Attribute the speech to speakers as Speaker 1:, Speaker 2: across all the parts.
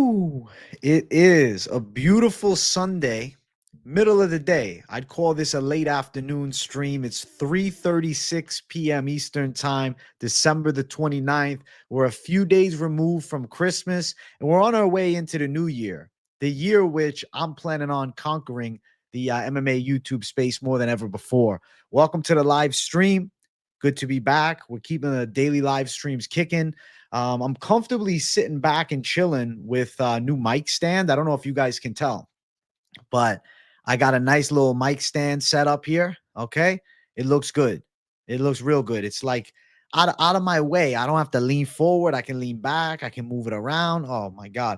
Speaker 1: Woo! It is a beautiful Sunday, middle of the day. I'd call this a late afternoon stream. It's 3:36 p.m. Eastern Time, December the 29th. We're a few days removed from Christmas, and we're on our way into the new year, the year which I'm planning on conquering the MMA YouTube space more than ever before. Welcome to the live stream. Good to be back. We're keeping the daily live streams kicking. I'm comfortably sitting back and chilling with a new mic stand. I don't know if you guys can tell, but I got a nice little mic stand set up here. Okay. It looks good. It looks real good. It's like out of my way. I don't have to lean forward. I can lean back. I can move it around. Oh my God.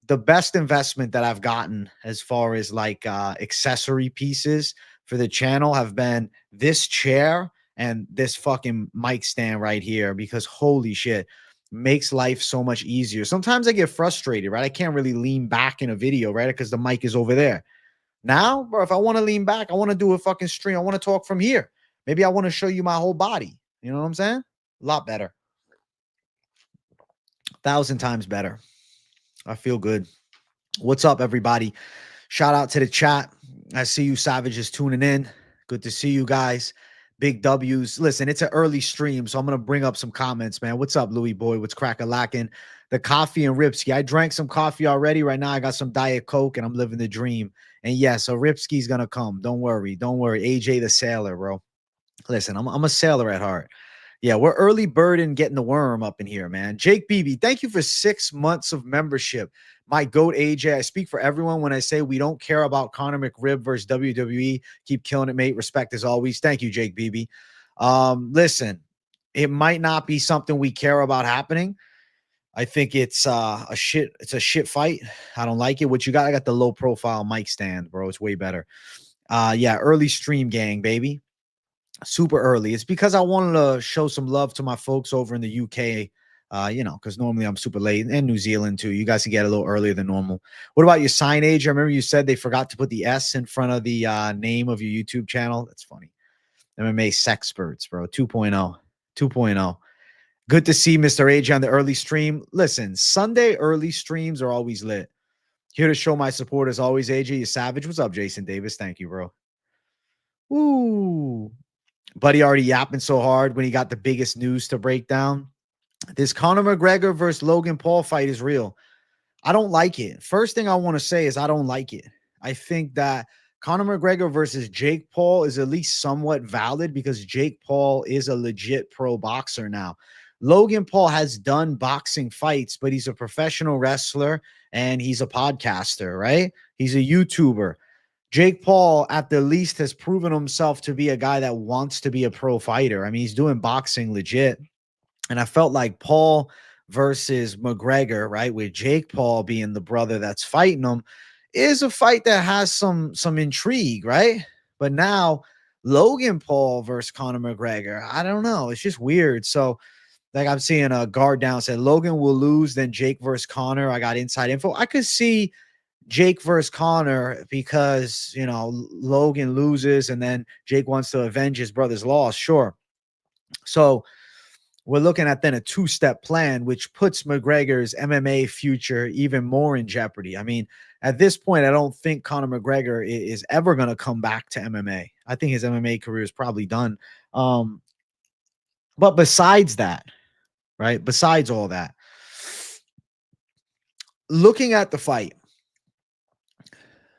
Speaker 1: The best investment that I've gotten as far as like accessory pieces for the channel have been this chair and this fucking mic stand right here, because holy shit, makes life so much easier. Sometimes I get frustrated, right? I can't really lean back in a video, right? Because the mic is over there. Now, bro, if I want to lean back, I want to do a fucking stream. I want to talk from here. Maybe I want to show you my whole body. You know what I'm saying? A lot better. 1,000 times better. I feel good. What's up, everybody? Shout out to the chat. I see you savages tuning in. Good to see you guys. Big W's. Listen, it's an early stream, so I'm going to bring up some comments, man. What's up, Louis boy? What's crack-a-lackin'? The coffee and Ripsky. I drank some coffee already. Right now, I got some Diet Coke, and I'm living the dream. And yeah, so Ripsky's going to come. Don't worry. Don't worry. AJ the sailor, bro. Listen, I'm a sailor at heart. Yeah, we're early bird and getting the worm up in here, man. Jake BB, thank you for 6 months of membership. My GOAT AJ, I speak for everyone when I say we don't care about Conor McRib versus WWE. Keep killing it, mate. Respect as always. Thank you, Jake BB. Listen, it might not be something we care about happening. I think it's a shit fight. I don't like it. What you got? I got the low profile mic stand, bro. It's way better. Yeah, early stream gang, baby. Super early. It's because I wanted to show some love to my folks over in the UK. Because normally I'm super late, and New Zealand too. You guys can get a little earlier than normal. What about your sign age? I remember you said they forgot to put the S in front of the name of your YouTube channel. That's funny. MMA Sexperts, bro. 2.0. 2.0. Good to see Mr. AJ on the early stream. Listen, Sunday early streams are always lit. Here to show my support as always, AJ. You savage. What's up, Jason Davis? Thank you, bro. Ooh. Buddy already yapping so hard when he got the biggest news to break down. This Conor McGregor versus Logan Paul fight is real. I don't like it. First thing I want to say is I don't like it. I think that Conor McGregor versus Jake Paul is at least somewhat valid because Jake Paul is a legit pro boxer now. Logan Paul has done boxing fights, but he's a professional wrestler and he's a podcaster, right? He's a YouTuber. Jake Paul, at the least, has proven himself to be a guy that wants to be a pro fighter. I mean, he's doing boxing legit. And I felt like Paul versus McGregor, right, with Jake Paul being the brother that's fighting him, is a fight that has some intrigue, right? But now Logan Paul versus Conor McGregor, I don't know. It's just weird. So, like I'm seeing a guard down said Logan will lose, then Jake versus Conor. I got inside info. I could see Jake versus Conor because, Logan loses and then Jake wants to avenge his brother's loss. Sure. So we're looking at then a two-step plan, which puts McGregor's MMA future even more in jeopardy. I mean, at this point, I don't think Conor McGregor is ever going to come back to MMA. I think his MMA career is probably done. But besides that, right, besides all that, looking at the fight,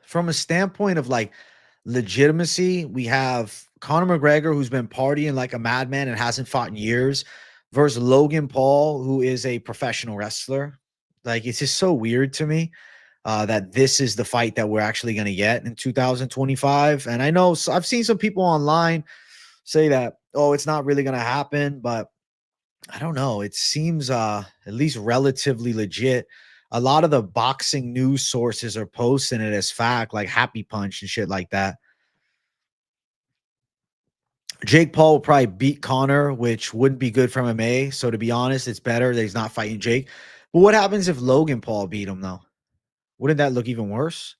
Speaker 1: from a standpoint of like legitimacy, we have Conor McGregor, who's been partying like a madman and hasn't fought in years, versus Logan Paul, who is a professional wrestler. Like, it's just so weird to me that this is the fight that we're actually going to get in 2025. And I know I've seen some people online say that, oh, it's not really going to happen, but I don't know. It seems at least relatively legit. A lot of the boxing news sources are posting it as fact, like Happy Punch and shit like that. Jake Paul will probably beat Conor, which wouldn't be good for MMA. So to be honest, it's better that he's not fighting Jake. But what happens if Logan Paul beat him, though? Wouldn't that look even worse?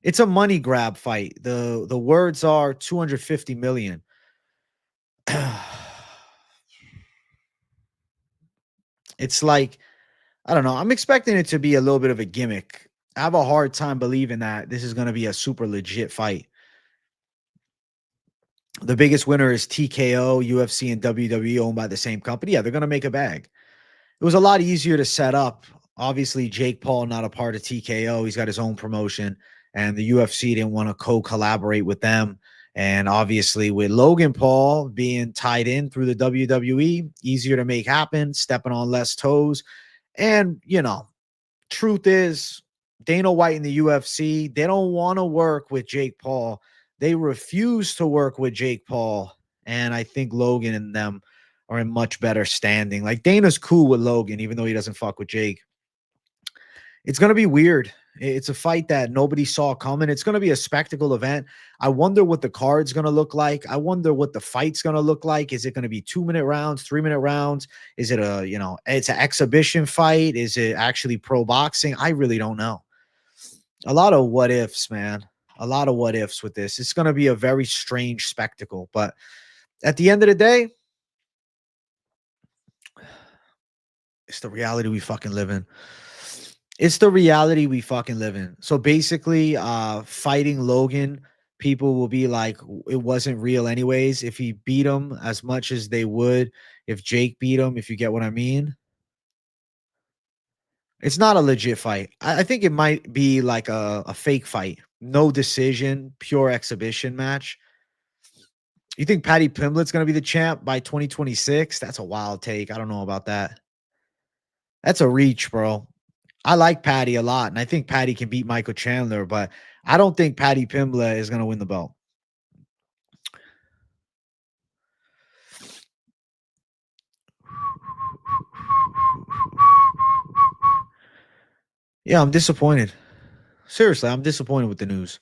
Speaker 1: It's a money grab fight. The words are 250 million. It's like I don't know. I'm expecting it to be a little bit of a gimmick. I have a hard time believing that this is going to be a super legit fight. The biggest winner is TKO, UFC, and WWE owned by the same company. Yeah, they're going to make a bag. It was a lot easier to set up. Obviously, Jake Paul not a part of TKO. He's got his own promotion, and the UFC didn't want to co-collaborate with them. And obviously, with Logan Paul being tied in through the WWE, easier to make happen, stepping on less toes. And, truth is, Dana White and the UFC, they don't want to work with Jake Paul. They refuse to work with Jake Paul. And I think Logan and them are in much better standing. Like Dana's cool with Logan, even though he doesn't fuck with Jake. It's going to be weird. It's a fight that nobody saw coming. It's going to be a spectacle event. I wonder what the card's going to look like. I wonder what the fight's going to look like. Is it going to be 2-minute rounds, 3-minute rounds? Is it it's an exhibition fight? Is it actually pro boxing? I really don't know. A lot of what ifs, man. A lot of what ifs with this. It's going to be a very strange spectacle. But at the end of the day, it's the reality we fucking live in. It's the reality we fucking live in. So basically, fighting Logan, people will be like, it wasn't real anyways. If he beat him as much as they would, if Jake beat him, if you get what I mean. It's not a legit fight. I think it might be like a fake fight. No decision, pure exhibition match. You think Paddy Pimblett's going to be the champ by 2026? That's a wild take. I don't know about that. That's a reach, bro. I like Patty a lot, and I think Patty can beat Michael Chandler, but I don't think Paddy Pimblett is going to win the belt. Yeah, I'm disappointed. Seriously, I'm disappointed with the news.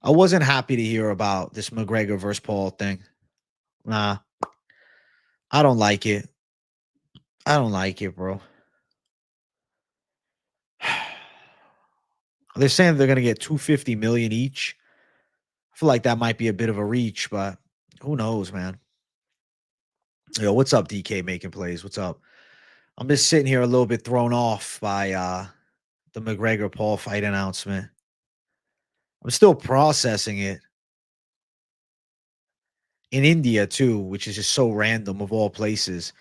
Speaker 1: I wasn't happy to hear about this McGregor versus Paul thing. Nah, I don't like it. I don't like it, bro. They're saying they're going to get 250 million each. I feel like that might be a bit of a reach, but who knows, man. Yo, what's up, DK making plays? What's up? I'm just sitting here a little bit thrown off by the McGregor Paul fight announcement. I'm still processing it. In India too, which is just so random of all places.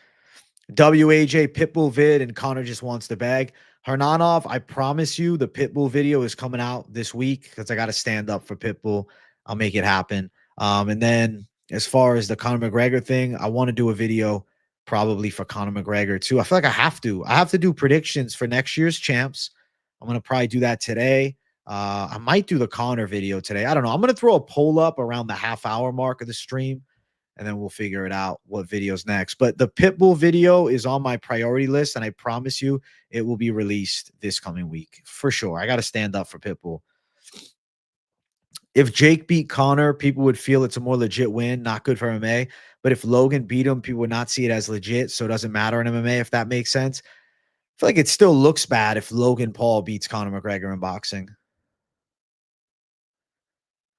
Speaker 1: WAJ Pitbull vid and Connor just wants the bag. Hernanov, I promise you the Pitbull video is coming out this week because I got to stand up for Pitbull. I'll make it happen. And then as far as the Conor McGregor thing, I want to do a video probably for Conor McGregor too. I feel like I have to. I have to do predictions for next year's champs. I'm going to probably do that today. I might do the Conor video today. I don't know. I'm going to throw a poll up around the half-hour mark of the stream, and then we'll figure it out what video's next. But the Pitbull video is on my priority list, and I promise you it will be released this coming week for sure. I got to stand up for Pitbull. If Jake beat Conor, people would feel it's a more legit win, not good for MMA. But if Logan beat him, people would not see it as legit, so it doesn't matter in MMA, if that makes sense. I feel like it still looks bad if Logan Paul beats Conor McGregor in boxing.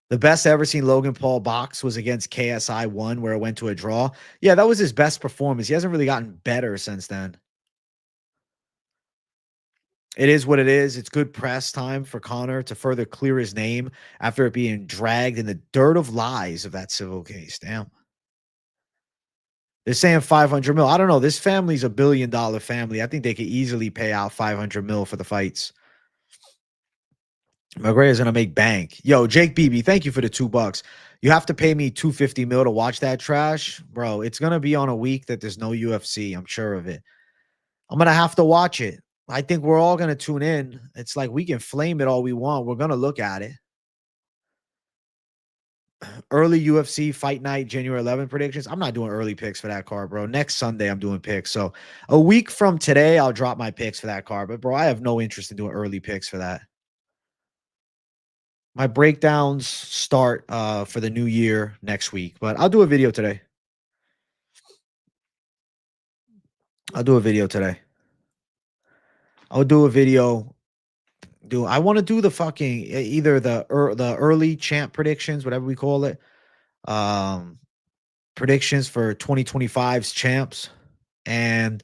Speaker 1: The best I ever seen Logan Paul box was against KSI 1, where it went to a draw. Yeah, that was his best performance. He hasn't really gotten better since then. It is what it is. It's good press time for Conor to further clear his name after it being dragged in the dirt of lies of that civil case. Damn. They're saying 500 mil. I don't know. This family's $1 billion family. I think they could easily pay out 500 mil for the fights. McGregor's gonna make bank. Yo, Jake BB, thank you for the $2. You have to pay me 250 mil to watch that trash, bro. It's gonna be on a week that there's no UFC. I'm sure of it. I'm gonna have to watch it. I think we're all gonna tune in. It's like we can flame it all we want. We're gonna look at it. Early UFC fight night, January 11 predictions. I'm not doing early picks for that card, bro. Next Sunday, I'm doing picks. So a week from today, I'll drop my picks for that card. But bro, I have no interest in doing early picks for that. My breakdowns start for the new year next week, but I'll do a video today. I'll do a video today. I'll do a video. I want to do the fucking either the early champ predictions, whatever we call it. Predictions for 2025's champs, and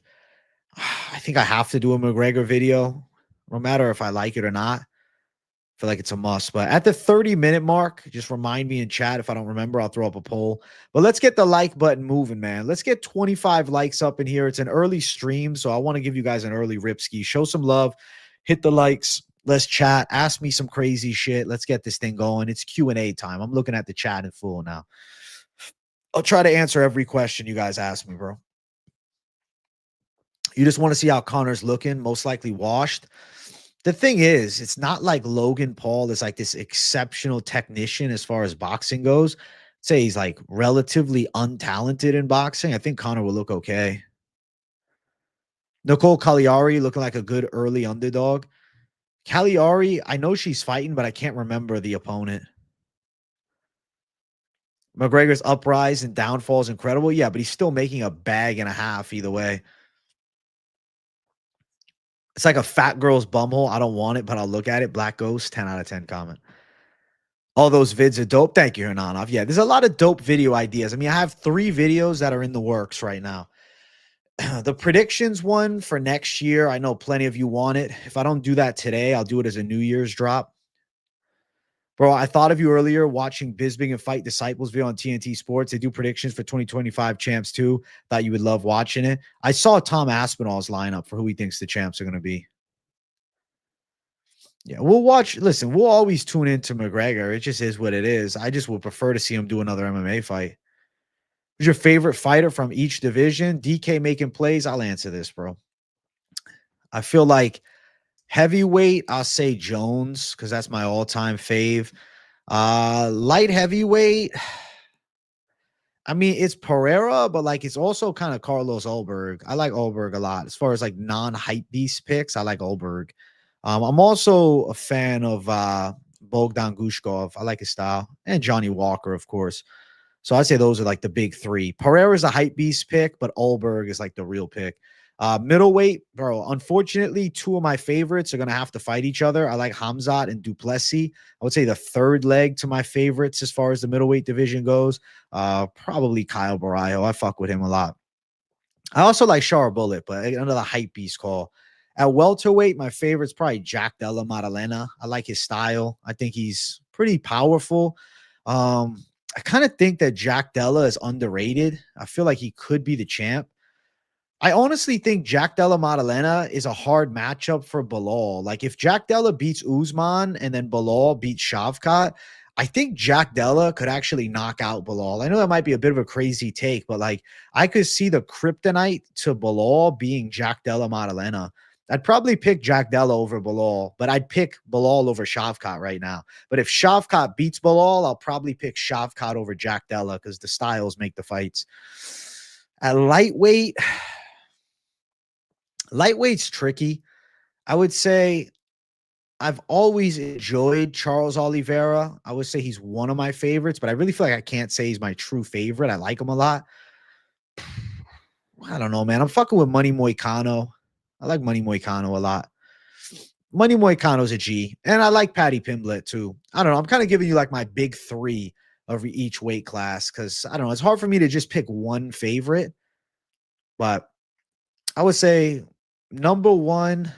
Speaker 1: I think I have to do a McGregor video, no matter if I like it or not. I feel like it's a must. But at the 30-minute mark, just remind me in chat. If I don't remember, I'll throw up a poll. But let's get the like button moving, man. Let's get 25 likes up in here. It's an early stream, so I want to give you guys an early ripski. Show some love. Hit the likes. Let's chat. Ask me some crazy shit. Let's get this thing going. It's Q&A time. I'm looking at the chat in full now. I'll try to answer every question you guys ask me, bro. You just want to see how Connor's looking, most likely washed. The thing is, it's not like Logan Paul is like this exceptional technician as far as boxing goes. Say he's like relatively untalented in boxing. I think Connor will look okay. Nicole Cagliari looking like a good early underdog. Cagliari, I know she's fighting, but I can't remember the opponent. McGregor's uprise and downfall is incredible. Yeah, but he's still making a bag and a half either way. It's like a fat girl's bumhole. I don't want it, but I'll look at it. Black Ghost, 10 out of 10 comment. All those vids are dope. Thank you, Hernanov. Yeah, there's a lot of dope video ideas. I mean, I have 3 videos that are in the works right now. The predictions one for next year, I know plenty of you want it. If I don't do that today, I'll do it as a New Year's drop. Bro, I thought of you earlier watching Bisping and Fight Disciples video on TNT Sports. They do predictions for 2025 champs too. Thought you would love watching it. I saw Tom Aspinall's lineup for who he thinks the champs are going to be. Yeah, we'll watch. Listen, we'll always tune into McGregor. It just is what it is. I just would prefer to see him do another MMA fight. Who's your favorite fighter from each division? DK making plays. I'll answer this, bro. I feel like heavyweight, I'll say Jones because that's my all-time fave. Light heavyweight, I mean, it's Pereira, but like it's also kind of Carlos Ulberg. I like Ulberg a lot. As far as like non-hype beast picks, I like Ulberg. I'm also a fan of Bogdan Gushkov. I like his style. And Johnny Walker, of course. So I'd say those are like the big 3. Pereira is a hype beast pick, but Ulberg is like the real pick. Middleweight, bro, unfortunately, 2 of my favorites are going to have to fight each other. I like Hamzat and Duplessis. I would say the third leg to my favorites as far as the middleweight division goes. Probably Kyle Barajo. I fuck with him a lot. I also like Shar Bullet, but another hype beast call. At welterweight, my favorite's probably Jack Della Maddalena. I like his style. I think he's pretty powerful. I kind of think that Jack Della is underrated. I feel like he could be the champ. I honestly think Jack Della Maddalena is a hard matchup for Bilal. Like if Jack Della beats Usman and then Bilal beats Shavkat, I think Jack Della could actually knock out Bilal. I know that might be a bit of a crazy take, but like I could see the kryptonite to Bilal being Jack Della Maddalena. I'd probably pick Jack Della over Bilal, but I'd pick Bilal over Shavkat right now. But if Shavkat beats Bilal, I'll probably pick Shavkat over Jack Della because the styles make the fights. At lightweight, lightweight's tricky. I would say I've always enjoyed Charles Oliveira. I would say he's one of my favorites, but I really feel like I can't say he's my true favorite. I like him a lot. I don't know, man. I'm fucking with Money Moicano. I like Money Moicano a lot. Money Moicano's a G. And I like Paddy Pimblett too. I don't know. I'm kind of giving you like my big 3 of each weight class because I don't know. It's hard for me to just pick one favorite. But I would say number 1,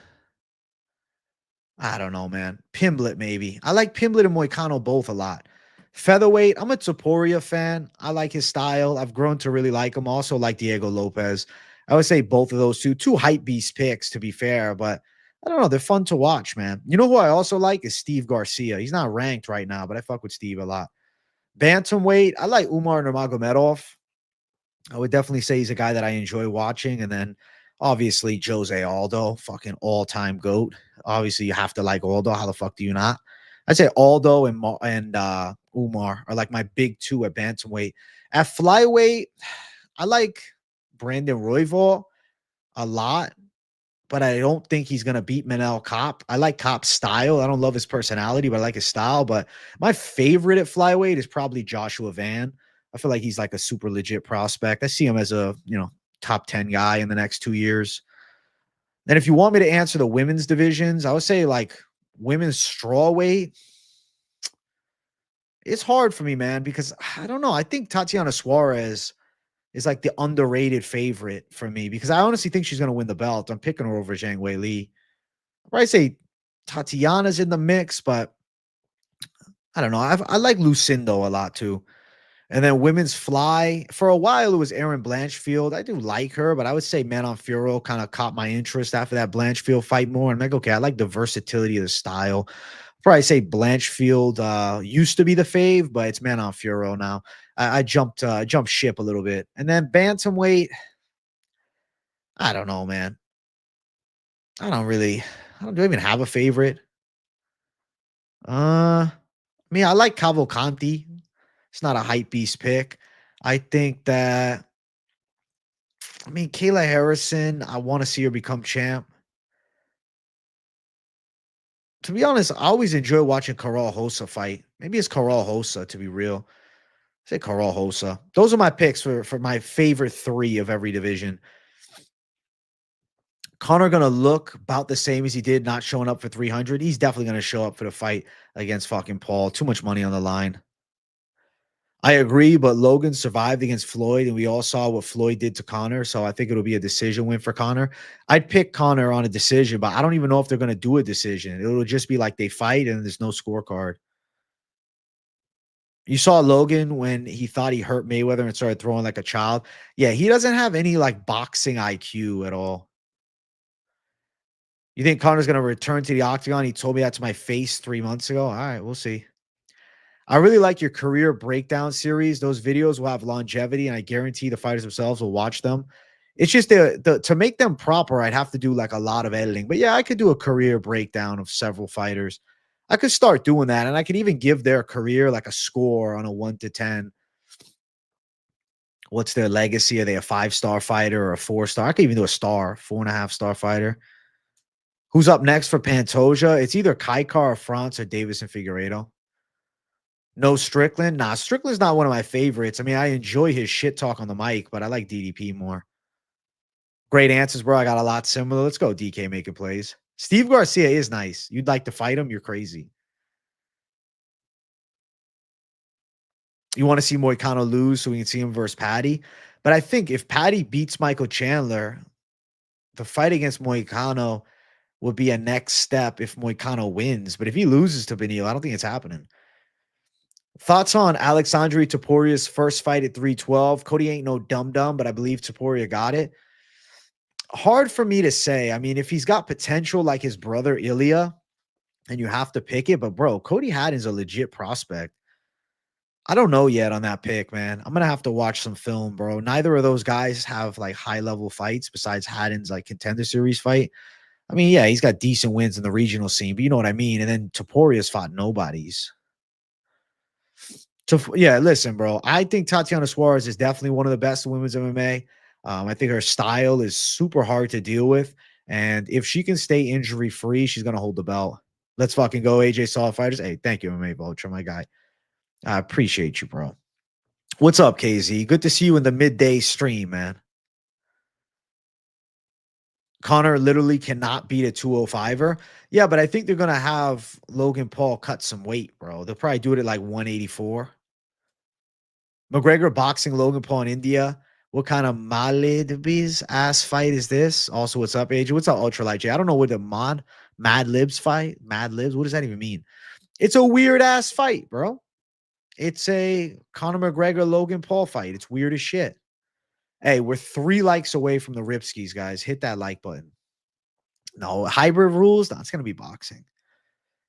Speaker 1: I don't know, man. Pimblett, maybe. I like Pimblett and Moicano both a lot. Featherweight, I'm a Topuria fan. I like his style. I've grown to really like him. Also like Diego Lopez. I would say both of those 2 hype beast picks, to be fair, but I don't know. They're fun to watch, man. You know who I also like is Steve Garcia. He's not ranked right now, but I fuck with Steve a lot. Bantamweight, I like Umar Nurmagomedov. I would definitely say he's a guy that I enjoy watching. And then obviously Jose Aldo, fucking all-time GOAT. Obviously you have to like Aldo. How the fuck do you not? I'd say Aldo and Umar are like my big 2 at bantamweight. At flyweight, I like Brandon Royval a lot, but I don't think he's going to beat Manel Kopp. I like Kopp's style. I don't love his personality, but I like his style. But my favorite at flyweight is probably Joshua Van. I feel like he's like a super legit prospect. I see him as a, top 10 guy in the next 2 years. Then if you want me to answer the women's divisions, I would say like women's strawweight. It's hard for me, man, because I don't know. I think Tatiana Suarez is like the underrated favorite for me because I honestly think she's going to win the belt. I'm picking her over Zhang Wei Li. I'd probably say Tatiana's in the mix, but I don't know. I like Lucindo a lot too. And then women's fly, for a while it was Erin Blanchfield. I do like her, but I would say Manon Fiorot kind of caught my interest after that Blanchfield fight more. And I'm like, okay, I like the versatility of the style. Probably say Blanchfield used to be the fave, but it's Manon Fiorot now. I jumped ship a little bit. And then bantamweight, I don't know, man. I don't even have a favorite. I mean, I like Cavalcanti. It's not a hype beast pick. I think that I mean, Kayla Harrison, I want to see her become champ. To be honest, I always enjoy watching Carol Hosa fight. Maybe it's Carol Hosa to be real. Say Carol Hosa. Those are my picks for my favorite three of every division. Conor gonna look about the same as he did not showing up for 300. He's definitely gonna show up for the fight against fucking Paul. Too much money on the line. I agree, but Logan survived against Floyd, and we all saw what Floyd did to Conor. So I think it'll be a decision win for Conor. I'd pick Conor on a decision, but I don't even know if they're going to do a decision. It'll just be like they fight and there's no scorecard. You saw Logan when he thought he hurt Mayweather and started throwing like a child. Yeah, he doesn't have any like boxing IQ at all. You think Conor's going to return to the octagon? He told me that to my face 3 months ago. All right, we'll see. I really like your career breakdown series. Those videos will have longevity, and I guarantee the fighters themselves will watch them. It's just the to make them proper, I'd have to do like a lot of editing. But yeah, I could do a career breakdown of several fighters. I could start doing that, and I could even give their career like a score on a 1 to 10. What's their legacy? Are they a 5-star fighter or a 4-star? I could even do a star, 4.5-star fighter. Who's up next for Pantoja? It's either Kaikar or France or Davis and Figueiredo. No Strickland? Nah, Strickland's not one of my favorites. I mean, I enjoy his shit talk on the mic, but I like DDP more. Great answers, bro. I got a lot similar. Let's go, DK making plays. Steve Garcia is nice. You'd like to fight him? You're crazy. You want to see Moicano lose so we can see him versus Patty? But I think if Patty beats Michael Chandler, the fight against Moicano would be a next step if Moicano wins. But if he loses to Benil, I don't think it's happening. Thoughts on Alexandre Toporia's first fight at 312? Cody ain't no dum-dum, but I believe Topuria got it. Hard for me to say. I mean, if he's got potential like his brother Ilya, and you have to pick it, but bro, Cody Haddon's a legit prospect. I don't know yet on that pick, man. I'm gonna have to watch some film, bro. Neither of those guys have like high-level fights besides Haddon's like contender series fight. I mean, yeah, he's got decent wins in the regional scene, but you know what I mean. And then Toporia's fought nobodies. So yeah, listen, bro. I think Tatiana Suarez is definitely one of the best in women's MMA. I think her style is super hard to deal with, and if she can stay injury free, she's gonna hold the belt. Let's fucking go, AJ Saw Fighters. Hey, thank you, MMA Vulture, my guy. I appreciate you, bro. What's up, KZ? Good to see you in the midday stream, man. Connor literally cannot beat a 205er. Yeah, but I think they're gonna have Logan Paul cut some weight, bro. They'll probably do it at like 184. McGregor boxing Logan Paul in India. What kind of Malibs ass fight is this? Also, what's up, AJ? What's up, Ultralight J? I don't know what the Mad Libs fight. Mad Libs. What does that even mean? It's a weird ass fight, bro. It's a Conor McGregor Logan Paul fight. It's weird as shit. Hey, we're 3 likes away from the Ripskis, guys. Hit that like button. No, hybrid rules. No, it's gonna be boxing.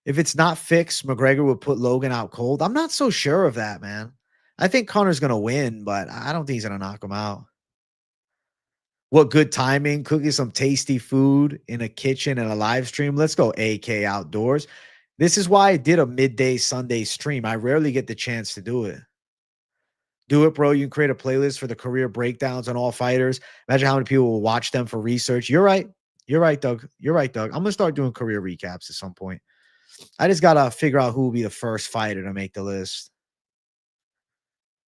Speaker 1: If it's not fixed, McGregor would put Logan out cold. I'm not so sure of that, man. I think Connor's going to win, but I don't think he's going to knock him out. What good timing, cooking some tasty food in a kitchen and a live stream. Let's go AK outdoors. This is why I did a midday Sunday stream. I rarely get the chance to do it. Do it, bro. You can create a playlist for the career breakdowns on all fighters. Imagine how many people will watch them for research. You're right. You're right, Doug. You're right, Doug. I'm going to start doing career recaps at some point. I just got to figure out who will be the first fighter to make the list.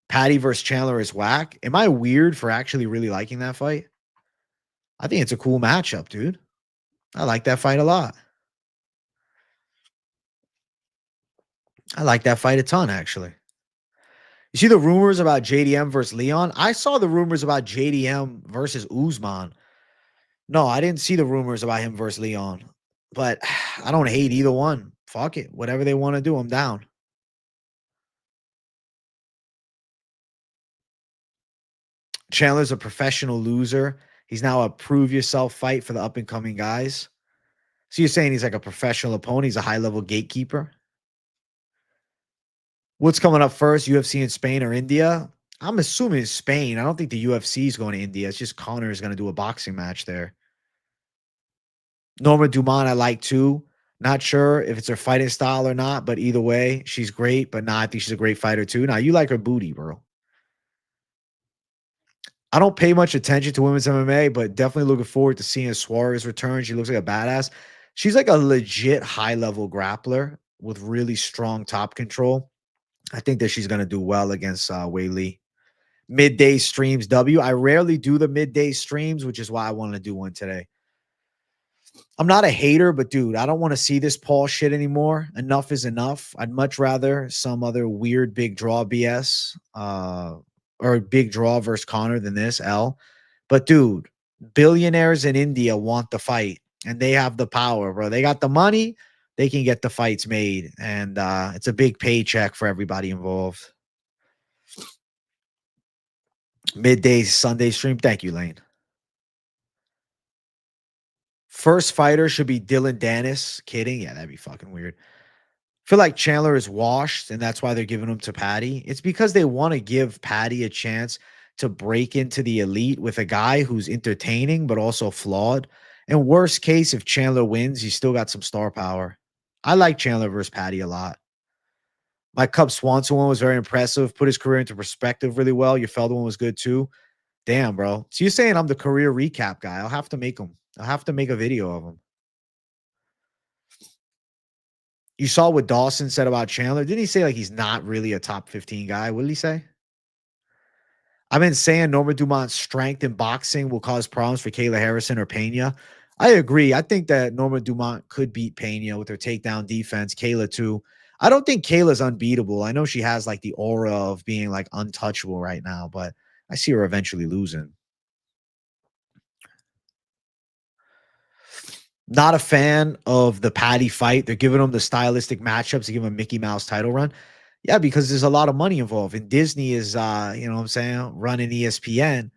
Speaker 1: Patty versus Chandler is whack. Am I weird for actually really liking that fight? I think it's a cool matchup, dude. I like that fight a lot. I like that fight a ton, actually. You see the rumors about JDM versus Leon? I saw the rumors about JDM versus Usman. No, I didn't see the rumors about him versus Leon. But I don't hate either one. Fuck it. Whatever they want to do, I'm down. Chandler's a professional loser. He's now a prove yourself fight for the up and coming guys. So you're saying he's like a professional opponent? He's a high level gatekeeper? What's coming up first? UFC in Spain or India? I'm assuming it's Spain. I don't think the UFC is going to India. It's just Conor is going to do a boxing match there. Norma Dumont, I like too. Not sure if it's her fighting style or not, but either way, she's great. But nah, I think she's a great fighter too. Now, you like her booty, bro. I don't pay much attention to women's MMA, but definitely looking forward to seeing Suarez return. She looks like a badass. She's like a legit high level grappler with really strong top control. I think that she's going to do well against Wei Lee. Midday streams W. I rarely do the midday streams, which is why I wanted to do one today. I'm not a hater, but dude, I don't want to see this Paul shit anymore. Enough is enough. I'd much rather some other weird big draw BS or big draw versus Connor than this L. But dude, billionaires in India want the fight and they have the power, bro. They got the money. They can get the fights made. And it's a big paycheck for everybody involved. Midday Sunday stream. Thank you, Lane. First fighter should be Dylan Dennis. Kidding? Yeah, that'd be fucking weird. I feel like Chandler is washed, and that's why they're giving him to Patty. It's because they want to give Patty a chance to break into the elite with a guy who's entertaining but also flawed. And worst case, if Chandler wins, he's still got some star power. I like Chandler versus Patty a lot. My Cub Swanson one was very impressive. Put his career into perspective really well. Your Felder one was good too. Damn, bro. So you're saying I'm the career recap guy? I'll have to make him. I'll have to make a video of him. You saw what Dawson said about Chandler. Didn't he say like he's not really a top 15 guy? What did he say? I've been saying Norma Dumont's strength in boxing will cause problems for Kayla Harrison or Pena. I agree. I think that Norma Dumont could beat Pena with her takedown defense. Kayla too. I don't think Kayla's unbeatable. I know she has like the aura of being like untouchable right now, but I see her eventually losing. Not a fan of the Patty fight. They're giving them the stylistic matchups to give him a Mickey Mouse title run. Yeah, because there's a lot of money involved. And Disney is you know what I'm saying, running ESPN.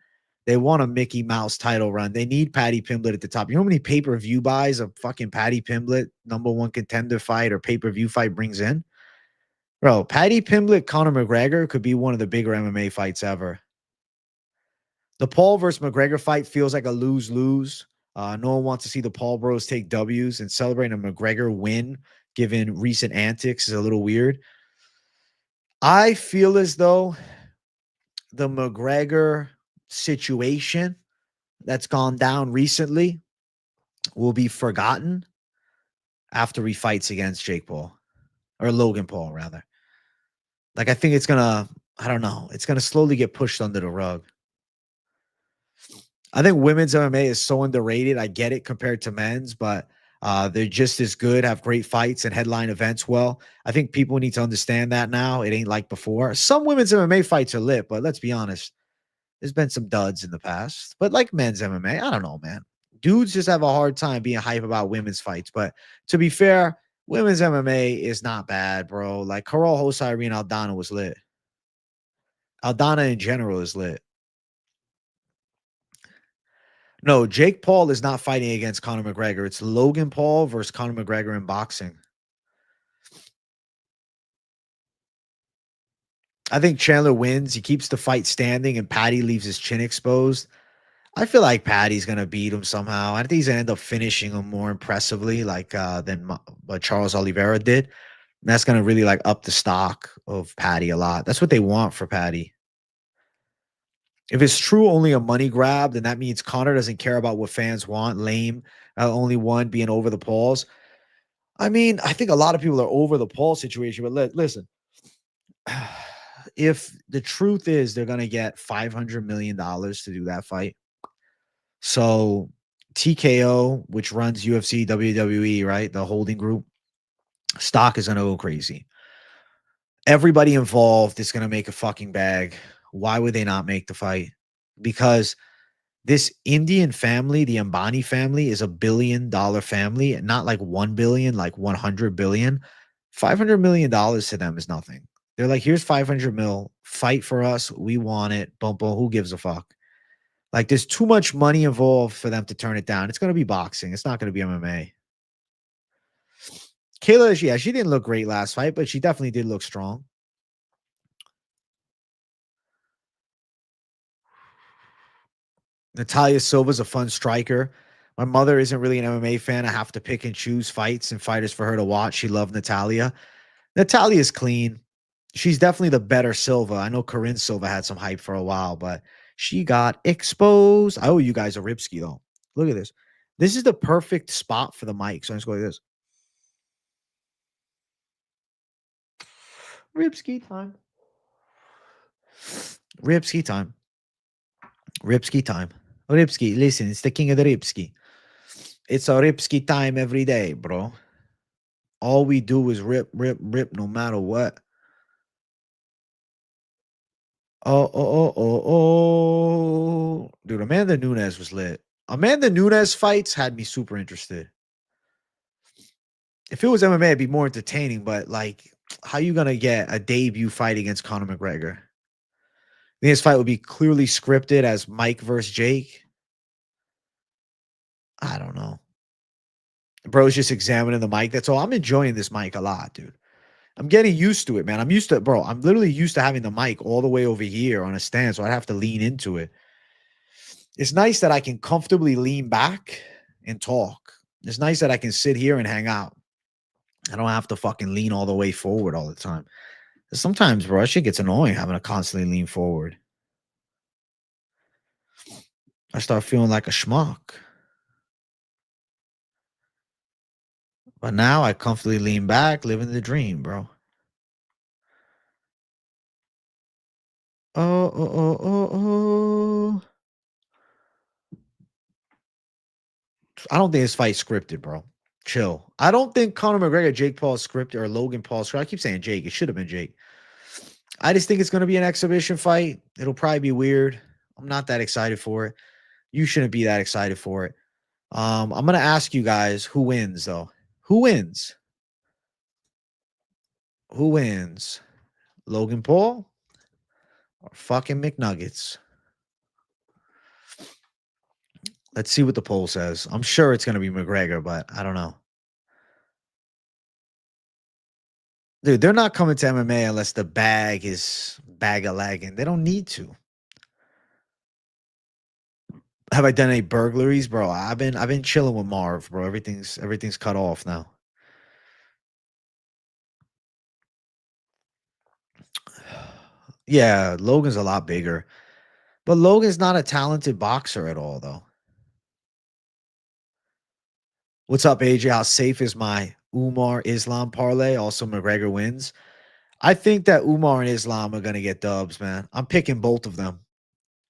Speaker 1: They want a Mickey Mouse title run. They need Patty Pimblett at the top. You know how many pay-per-view buys a fucking Patty Pimblett #1 contender fight or pay-per-view fight brings in? Bro, Patty Pimblett, Conor McGregor could be one of the bigger MMA fights ever. The Paul versus McGregor fight feels like a lose-lose. No one wants to see the Paul bros take W's, and celebrating a McGregor win given recent antics is a little weird. I feel as though the McGregor situation that's gone down recently will be forgotten after he fights against Jake Paul or Logan Paul, rather. Like, I think it's gonna, I don't know, it's gonna slowly get pushed under the rug. I think women's MMA is so underrated. I get it compared to men's, but they're just as good, have great fights and headline events well. I think people need to understand that now. It ain't like before. Some women's MMA fights are lit, but let's be honest, there's been some duds in the past. But like men's MMA, I don't know, man. Dudes just have a hard time being hype about women's fights. But to be fair, women's MMA is not bad, bro. Like Carol Hosai and Aldana was lit. Aldana in general is lit. No, Jake Paul is not fighting against Conor McGregor. It's Logan Paul versus Conor McGregor in boxing. I think Chandler wins. He keeps the fight standing, and Patty leaves his chin exposed. I feel like Patty's gonna beat him somehow. I think he's gonna end up finishing him more impressively, like than what Charles Oliveira did. And that's gonna really like up the stock of Patty a lot. That's what they want for Patty. If it's true only a money grab, then that means Connor doesn't care about what fans want. Lame, only one being over the Pauls. I mean, I think a lot of people are over the Paul situation, but listen, if the truth is they're gonna get $500 million to do that fight, so TKO, which runs UFC, WWE, right, the holding group, stock is gonna go crazy. Everybody involved is going to make a fucking bag. Why would they not make the fight? Because this Indian family, the Ambani family, is $1 billion family, not like 1 billion, like 100 billion. $500 million to them is nothing. They're like, here's 500 mil, fight for us. We want it. Boom, boom. Who gives a fuck? Like, there's too much money involved for them to turn it down. It's going to be boxing. It's not going to be MMA. Kayla, yeah, she didn't look great last fight, but she definitely did look strong. Natalia Silva's a fun striker. My mother isn't really an MMA fan. I have to pick and choose fights and fighters for her to watch. She loved Natalia. Natalia's clean. She's definitely the better Silva. I know Corinne Silva had some hype for a while, but she got exposed. I owe you guys a Ripski, though. Look at this. This is the perfect spot for the mic. So I'm just going like this. Ripski time. Ripski time. Ripski time. Ripski, listen, it's the king of the Ripski. It's a Ripski time every day, bro. All we do is rip, rip, rip, no matter what. Oh. Dude, Amanda Nunes was lit. Amanda Nunes fights had me super interested. If it was MMA, it'd be more entertaining, but like, how you gonna get a debut fight against Conor McGregor? I think this fight would be clearly scripted as Mike versus Jake. I don't know. Bro's just examining the mic. That's all. I'm enjoying this mic a lot, dude. I'm getting used to it, man. I'm used to, bro. I'm literally used to having the mic all the way over here on a stand, so I have to lean into it. It's nice that I can comfortably lean back and talk. It's nice that I can sit here and hang out. I don't have to fucking lean all the way forward all the time. Sometimes, bro, that shit gets annoying having to constantly lean forward. I start feeling like a schmuck. But now I comfortably lean back, living the dream, bro. Oh. I don't think this fight's scripted, bro. Chill. I don't think Conor McGregor, Jake Paul scripted, or Logan Paul scripted. I keep saying Jake. It should have been Jake. I just think it's going to be an exhibition fight. It'll probably be weird. I'm not that excited for it. You shouldn't be that excited for it. I'm going to ask you guys who wins, though. Who wins? Who wins? Logan Paul or fucking McNuggets? Let's see what the poll says. I'm sure it's going to be McGregor, but I don't know. Dude, they're not coming to MMA unless the bag is bag-a-lagging. They don't need to. Have I done any burglaries, bro? I've been chilling with Marv, bro. Everything's cut off now. Yeah, Logan's a lot bigger. But Logan's not a talented boxer at all, though. What's up, AJ? How safe is my Umar Islam parlay? Also, McGregor wins. I think that Umar and Islam are going to get dubs, man. I'm picking both of them.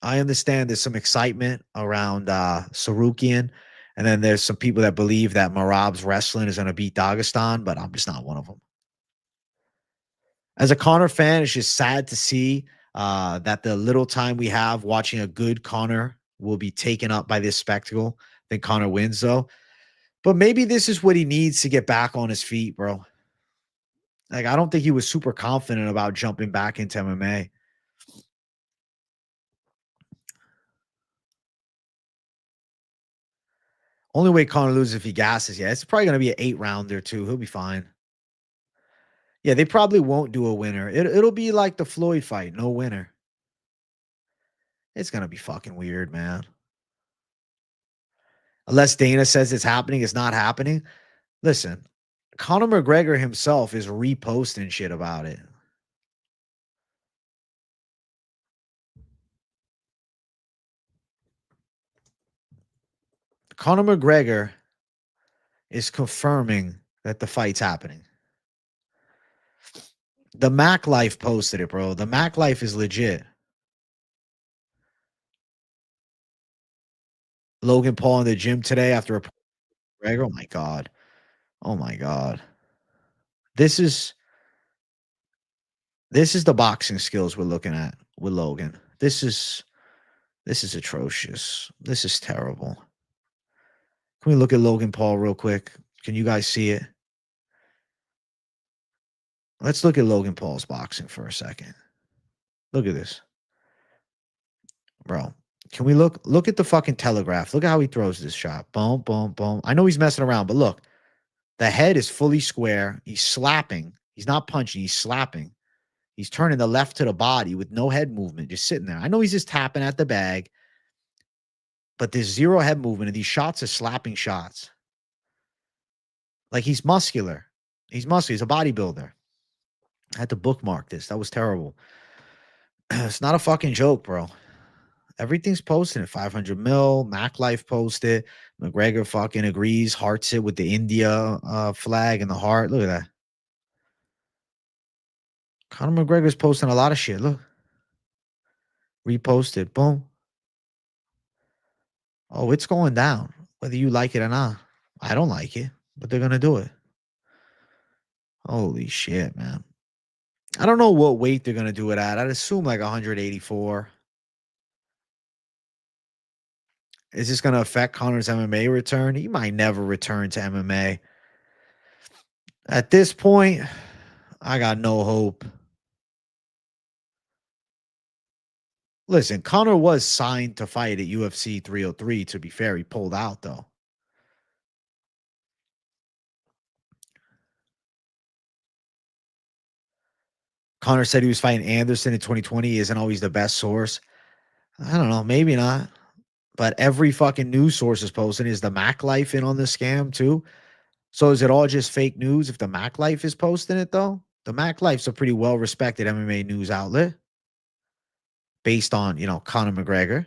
Speaker 1: I understand there's some excitement around Sarukian, and then there's some people that believe that Marab's wrestling is going to beat Dagestan, but I'm just not one of them. As a Connor fan, it's just sad to see that the little time we have watching a good Connor will be taken up by this spectacle. I think Connor wins, though. But maybe this is what he needs to get back on his feet, bro. Like, I don't think he was super confident about jumping back into MMA. Only way Connor loses if he gasses. Yeah, it's probably going to be an 8-rounder, too. He'll be fine. Yeah, they probably won't do a winner. It'll be like the Floyd fight, no winner. It's going to be fucking weird, man. Unless Dana says it's happening, it's not happening. Listen, Conor McGregor himself is reposting shit about it. Conor McGregor is confirming that the fight's happening. The Mac Life posted it, bro. The Mac Life is legit. Logan Paul in the gym today after a McGregor. Oh my god. Oh my god. This is This is the boxing skills we're looking at with Logan. This is atrocious. This is terrible. Can we look at Logan Paul real quick? Can you guys see it? Let's look at Logan Paul's boxing for a second. Look at this. Bro, can we look at the fucking telegraph? Look at how he throws this shot. Boom, boom, boom. I know he's messing around, but look. The head is fully square. He's slapping. He's not punching. He's slapping. He's turning the left to the body with no head movement, just sitting there. I know he's just tapping at the bag, but there's zero head movement, and these shots are slapping shots. Like, he's muscular. He's muscular. He's a bodybuilder. I had to bookmark this. That was terrible. It's not a fucking joke, bro. Everything's posted at 500 mil. Mac Life posted. McGregor fucking agrees, hearts it with the India flag and the heart. Look at that. Conor McGregor's posting a lot of shit. Look. Reposted. Boom. Oh, it's going down, whether you like it or not. I don't like it, but they're going to do it. Holy shit, man. I don't know what weight they're going to do it at. I'd assume like 184. Is this going to affect Conor's MMA return? He might never return to MMA. At this point, I got no hope. Listen, Conor was signed to fight at UFC 303. To be fair, he pulled out, though. Conor said he was fighting Anderson in 2020. He isn't always the best source. I don't know. Maybe not. But every fucking news source is posting. Is the Mac Life in on this scam too? So is it all just fake news if the Mac Life is posting it, though? The Mac Life's a pretty well-respected MMA news outlet based on, Conor McGregor.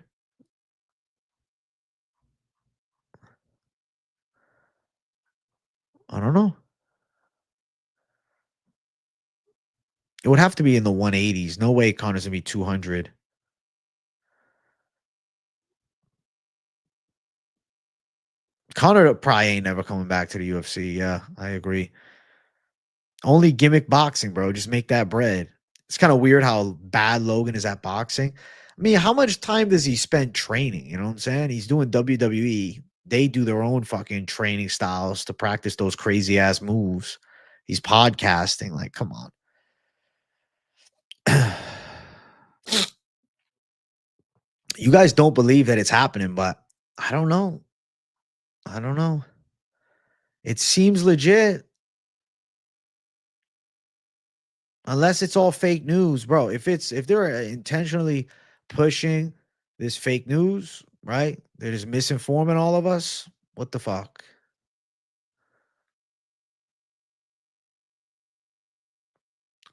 Speaker 1: I don't know. It would have to be in the 180s. No way Conor's going to be 200. Conor probably ain't never coming back to the UFC. Yeah, I agree. Only gimmick boxing, bro. Just make that bread. It's kind of weird how bad Logan is at boxing. I mean, how much time does he spend training? You know what I'm saying? He's doing WWE. They do their own fucking training styles to practice those crazy ass moves. He's podcasting. Like, come on. You guys don't believe that it's happening, but I don't know. I don't know. It seems legit. Unless it's all fake news, bro. If they're intentionally pushing this fake news, right? They're just misinforming all of us. What the fuck?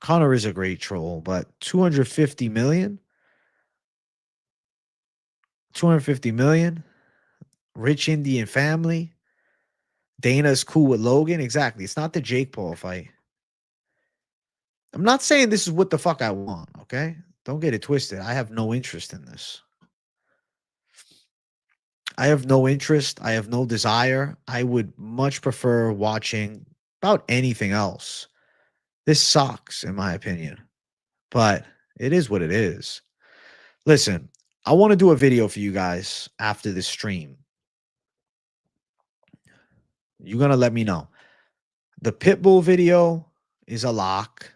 Speaker 1: Conor is a great troll, but 250 million? 250 million? Rich Indian family? Dana's cool with Logan? Exactly. It's not the Jake Paul fight. I'm not saying this is what the fuck I want, okay? Don't get it twisted. I have no interest in this. I have no interest. I have no desire. I would much prefer watching about anything else. This sucks, in my opinion, but it is what it is. Listen, I want to do a video for you guys after this stream. You're going to let me know. The Pitbull video is a lock.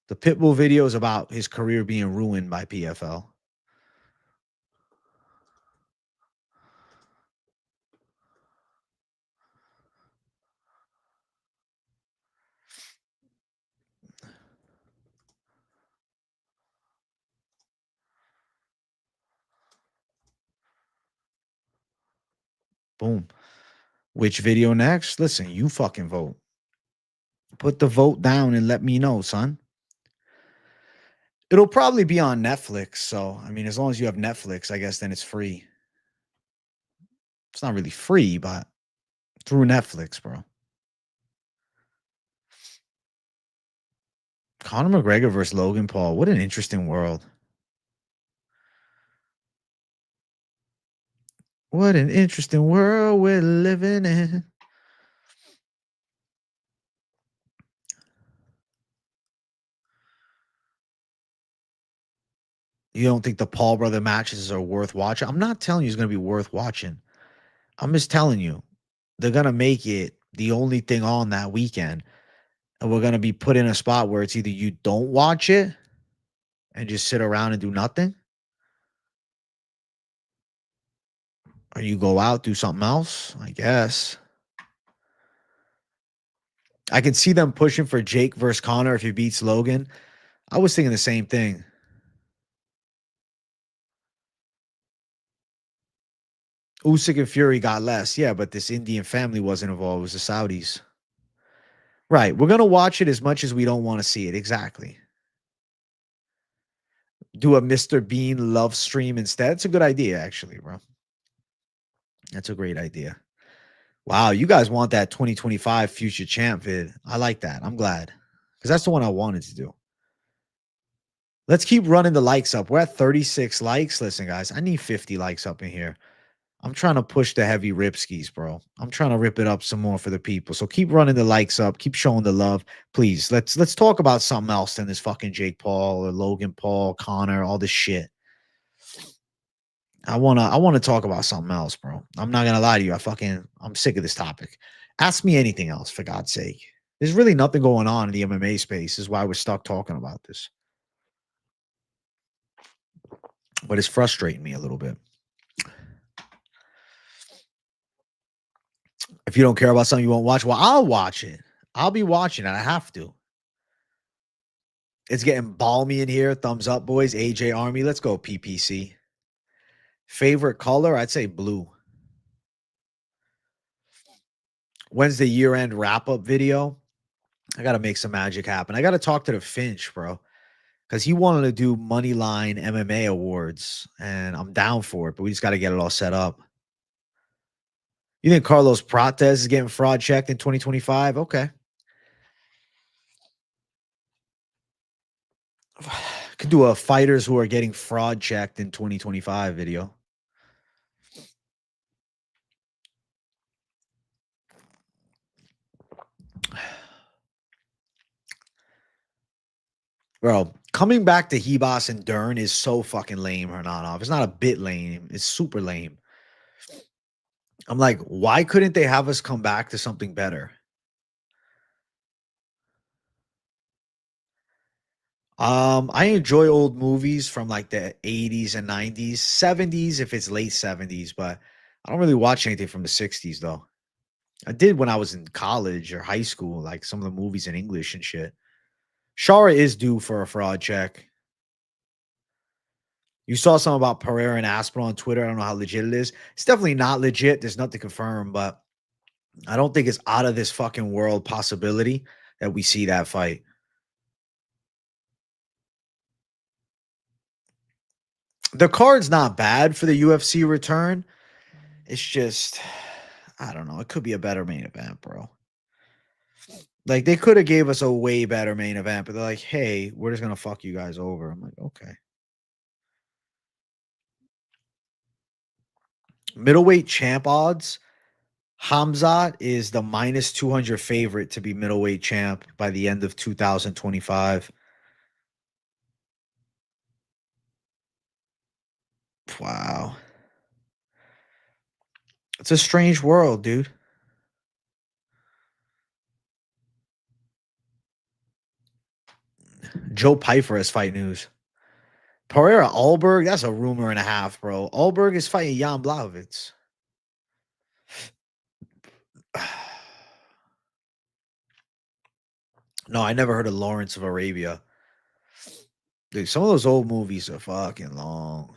Speaker 1: The Pitbull video is about his career being ruined by PFL. Boom. Which video next? Listen, you fucking vote. Put the vote down and let me know, son. It'll probably be on Netflix. So, I mean, as long as you have Netflix, I guess then it's free. It's not really free, but through Netflix, bro. Conor McGregor versus Logan Paul. What an interesting world. What an interesting world we're living in. You don't think the Paul brother matches are worth watching? I'm not telling you it's going to be worth watching. I'm just telling you they're going to make it the only thing on that weekend. And we're going to be put in a spot where it's either you don't watch it and just sit around and do nothing, or you go out, do something else, I guess. I can see them pushing for Jake versus Connor if he beats Logan. I was thinking the same thing. Usyk and Fury got less. Yeah, but this Indian family wasn't involved. It was the Saudis. Right. We're going to watch it as much as we don't want to see it. Exactly. Do a Mr. Bean love stream instead. It's a good idea, actually, bro. That's a great idea. Wow, you guys want that 2025 future champ vid. I like that. I'm glad. Because that's the one I wanted to do. Let's keep running the likes up. We're at 36 likes. Listen, guys, I need 50 likes up in here. I'm trying to push the heavy rip skis, bro. I'm trying to rip it up some more for the people. So keep running the likes up. Keep showing the love. Please, let's talk about something else than this fucking Jake Paul or Logan Paul, Connor, all this shit. I wanna talk about something else, bro. I'm not gonna lie to you. I'm sick of this topic. Ask me anything else, for God's sake. There's really nothing going on in the MMA space. This is why we're stuck talking about this. But it's frustrating me a little bit. If you don't care about something you won't watch, well, I'll watch it. I'll be watching it. I have to. It's getting balmy in here. Thumbs up, boys. AJ Army. Let's go, PPC. Favorite color? I'd say blue. When's the year-end wrap-up video? I got to make some magic happen. I got to talk to the Finch, bro, because he wanted to do Moneyline MMA awards, and I'm down for it, but we just got to get it all set up. You think Carlos Prates is getting fraud checked in 2025? Okay. Could do a fighters who are getting fraud checked in 2025 video. Bro, coming back to Hebos and Dern is so fucking lame, Hernanov. It's not a bit lame. It's super lame. I'm like, why couldn't they have us come back to something better? I enjoy old movies from like the 80s and 90s, 70s if it's late 70s, but I don't really watch anything from the 60s though. I did when I was in college or high school, like some of the movies in English and shit. Shara is due for a fraud check. You saw something about Pereira and Aspinall on Twitter. I don't know how legit it is. It's definitely not legit. There's nothing confirmed, but I don't think it's out of this fucking world possibility that we see that fight. The card's not bad for the UFC return. It's just, I don't know. It could be a better main event, bro. Like they could have gave us a way better main event, but they're like, hey, we're just gonna fuck you guys over. I'm like, okay. Middleweight champ odds. Hamzat is the minus 200 favorite to be middleweight champ by the end of 2025. Wow. It's a strange world, dude. Joe Pyfer has fight news. Pereira Alberg, that's a rumor and a half, bro. Alberg is fighting Jan Blachowicz. No, I never heard of Lawrence of Arabia. Dude, some of those old movies are fucking long.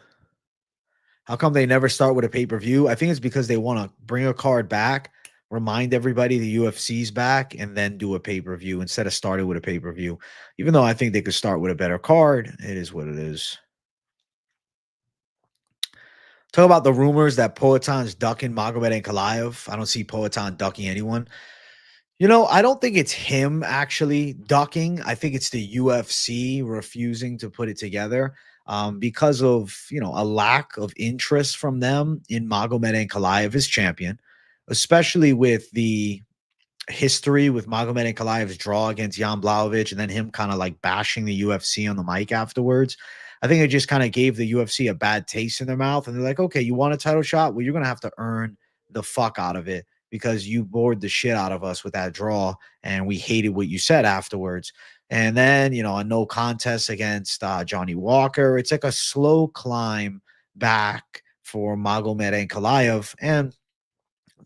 Speaker 1: How come they never start with a pay-per-view? I think it's because they want to bring a card back, remind everybody the UFC's back, and then do a pay-per-view instead of starting with a pay-per-view. Even though I think they could start with a better card, it is what it is. Talk about the rumors that Poatan's ducking Magomed Ankalaev. I don't see Poatan ducking anyone. You know, I don't think it's him actually ducking. I think it's the UFC refusing to put it together. because of, a lack of interest from them in Magomed Ankalaev as champion, especially with the history with Magomed Ankalaev's draw against Jan Blachowicz and then him kind of like bashing the UFC on the mic afterwards. I think it just kind of gave the UFC a bad taste in their mouth. And they're like, okay, you want a title shot? Well, you're going to have to earn the fuck out of it because you bored the shit out of us with that draw. And we hated what you said afterwards. And then, a no contest against Johnny Walker. It's like a slow climb back for Magomed Ankalaev. And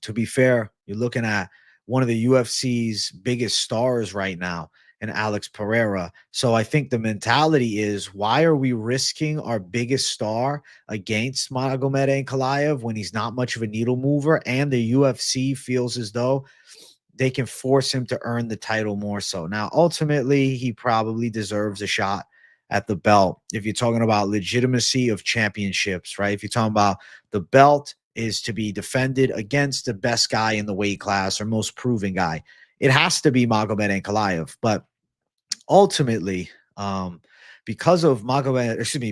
Speaker 1: to be fair, you're looking at one of the UFC's biggest stars right now and Alex Pereira. So I think the mentality is, why are we risking our biggest star against Magomed Ankalaev when he's not much of a needle mover and the UFC feels as though they can force him to earn the title more so. Now, ultimately, he probably deserves a shot at the belt. If you're talking about legitimacy of championships, right? If you're talking about the belt is to be defended against the best guy in the weight class or most proven guy, it has to be Magomed Ankalaev. But ultimately, because of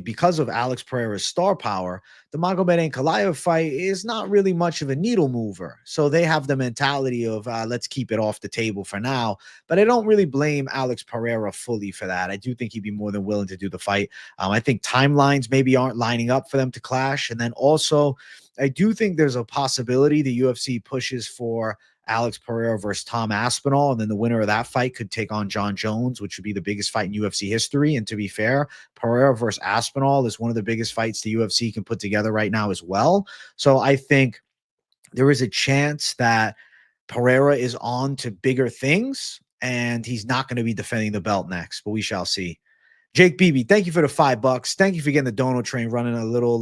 Speaker 1: because of Alex Pereira's star power, the Magomed Ankalaev fight is not really much of a needle mover. So they have the mentality of let's keep it off the table for now. But I don't really blame Alex Pereira fully for that. I do think he'd be more than willing to do the fight. I think timelines maybe aren't lining up for them to clash. And then also, I do think there's a possibility the UFC pushes for Alex Pereira versus Tom Aspinall, and then the winner of that fight could take on John Jones, which would be the biggest fight in UFC history. And to be fair, Pereira versus Aspinall is one of the biggest fights the UFC can put together right now as well. So I think there is a chance that Pereira is on to bigger things, and he's not going to be defending the belt next, but we shall see. Jake Beebe, thank you for the $5. Thank you for getting the Dono train running, a little,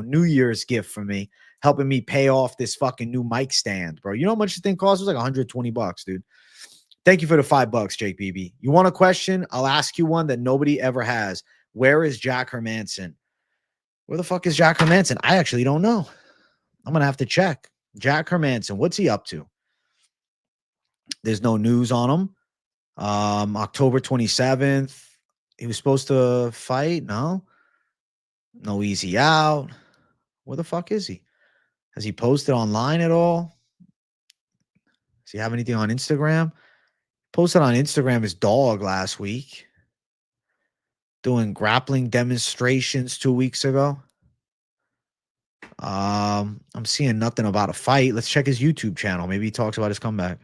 Speaker 1: New Year's gift for me, helping me pay off this fucking new mic stand, bro. You know how much the thing costs? It was like $120, dude. Thank you for the $5, Jake Beebe. You want a question? I'll ask you one that nobody ever has. Where is Jack Hermanson? Where the fuck is Jack Hermanson? I actually don't know. I'm going to have to check. Jack Hermanson, what's he up to? There's no news on him. October 27th. He was supposed to fight. No easy out. Where the fuck is he? Has he posted online at all? Does he have anything on Instagram? Posted on Instagram his dog last week. Doing grappling demonstrations 2 weeks ago. I'm seeing nothing about a fight. Let's check his YouTube channel. Maybe he talks about his comeback.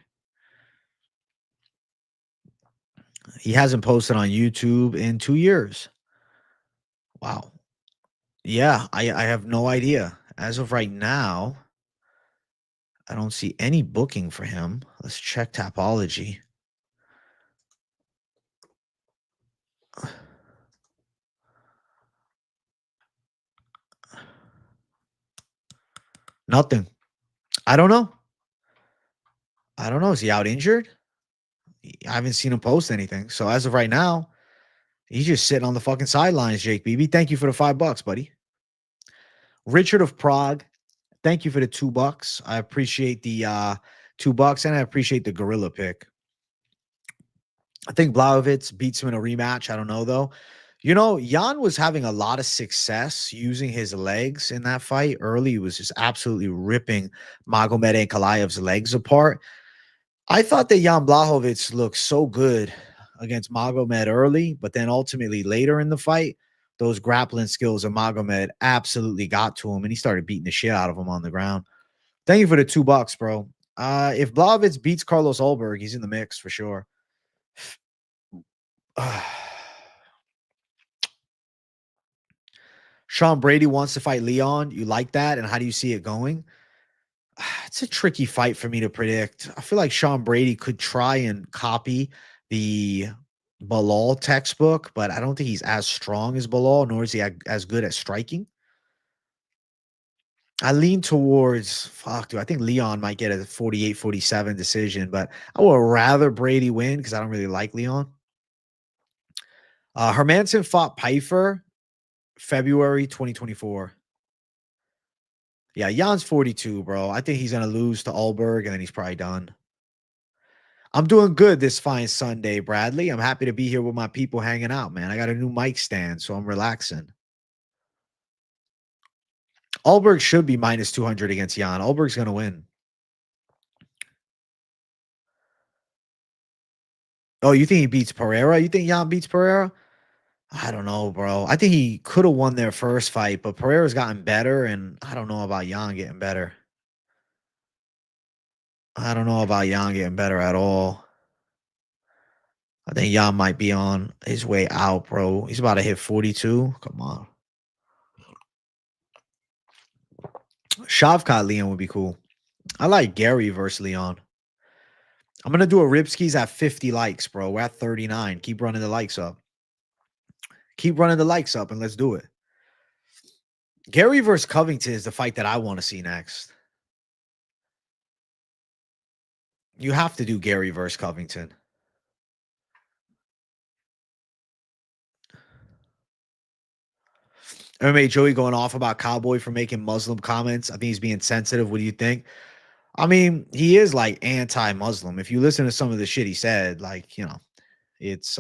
Speaker 1: He hasn't posted on YouTube in 2 years. Wow. Yeah, I have no idea. As of right now, I don't see any booking for him. Let's check Tapology. Nothing. I don't know. Is he out injured? I haven't seen him post anything. So as of right now, he's just sitting on the fucking sidelines, Jake Beebe. Thank you for the $5, buddy. Richard of Prague, thank you for the $2. I appreciate the $2, and I appreciate the gorilla pick. I think Blachowicz beats him in a rematch. I don't know, though. Jan was having a lot of success using his legs in that fight early. He was just absolutely ripping Magomed Ankalaev's legs apart. I thought that Jan Blachowicz looked so good against Magomed early, but then ultimately later in the fight, those grappling skills of Magomed absolutely got to him, and he started beating the shit out of him on the ground. Thank you for the $2, bro. If Blachowicz beats Carlos Ulberg, he's in the mix for sure. Sean Brady wants to fight Leon. You like that? And how do you see it going? It's a tricky fight for me to predict. I feel like Sean Brady could try and copy the Bilal textbook, but I don't think he's as strong as Bilal, nor is he as good at striking. I lean towards, dude, I think Leon might get a 48-47 decision, but I would rather Brady win because I don't really like Leon. Hermanson fought Pfeiffer February 2024. Yeah, Jan's 42, bro. I think he's going to lose to Ulberg, and then he's probably done. I'm doing good this fine Sunday, Bradley. I'm happy to be here with my people hanging out, man. I got a new mic stand, so I'm relaxing. Alberg should be minus 200 against Jan. Alberg's going to win. Oh, you think he beats Pereira? You think Jan beats Pereira? I don't know, bro. I think he could have won their first fight, but Pereira's gotten better, and I don't know about Jan getting better. I don't know about Jan getting better at all. I think Jan might be on his way out, bro. He's about to hit 42. Come on. Shavkat Leon would be cool. I like Gary versus Leon. I'm going to do a Ripskis at 50 likes, bro. We're at 39. Keep running the likes up. Keep running the likes up, and let's do it. Gary versus Covington is the fight that I want to see next. You have to do Gary versus Covington. MMA Joey going off about Cowboy for making Muslim comments. I think he's being sensitive. What do you think? I mean, he is like anti-Muslim. If you listen to some of the shit he said, like, you know, it's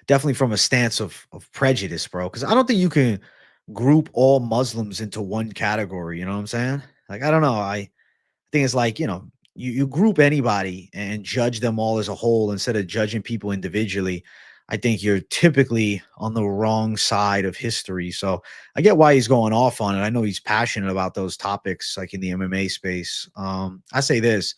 Speaker 1: definitely from a stance of prejudice, bro. Because I don't think you can group all Muslims into one category. You know what I'm saying? Like, I don't know. I think it's like, you know, you group anybody and judge them all as a whole instead of judging people individually. I think you're typically on the wrong side of history. So I get why he's going off on it. I know he's passionate about those topics, like in the MMA space. I say this.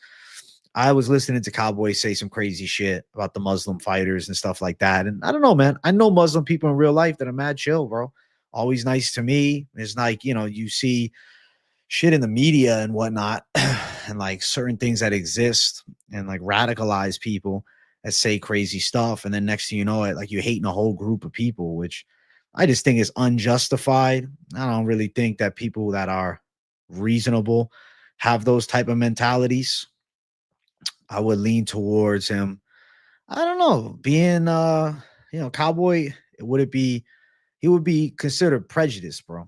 Speaker 1: I was listening to Cowboy say some crazy shit about the Muslim fighters and stuff like that. And I don't know, man. I know Muslim people in real life that are mad chill, bro. Always nice to me. It's like, you know, you see shit in the media and whatnot, and like certain things that exist and like radicalize people that say crazy stuff. And then next thing you know it, like you're hating a whole group of people, which I just think is unjustified. I don't really think that people that are reasonable have those type of mentalities. I would lean towards him. I don't know, being you know, Cowboy, would it be he would be considered prejudiced, bro.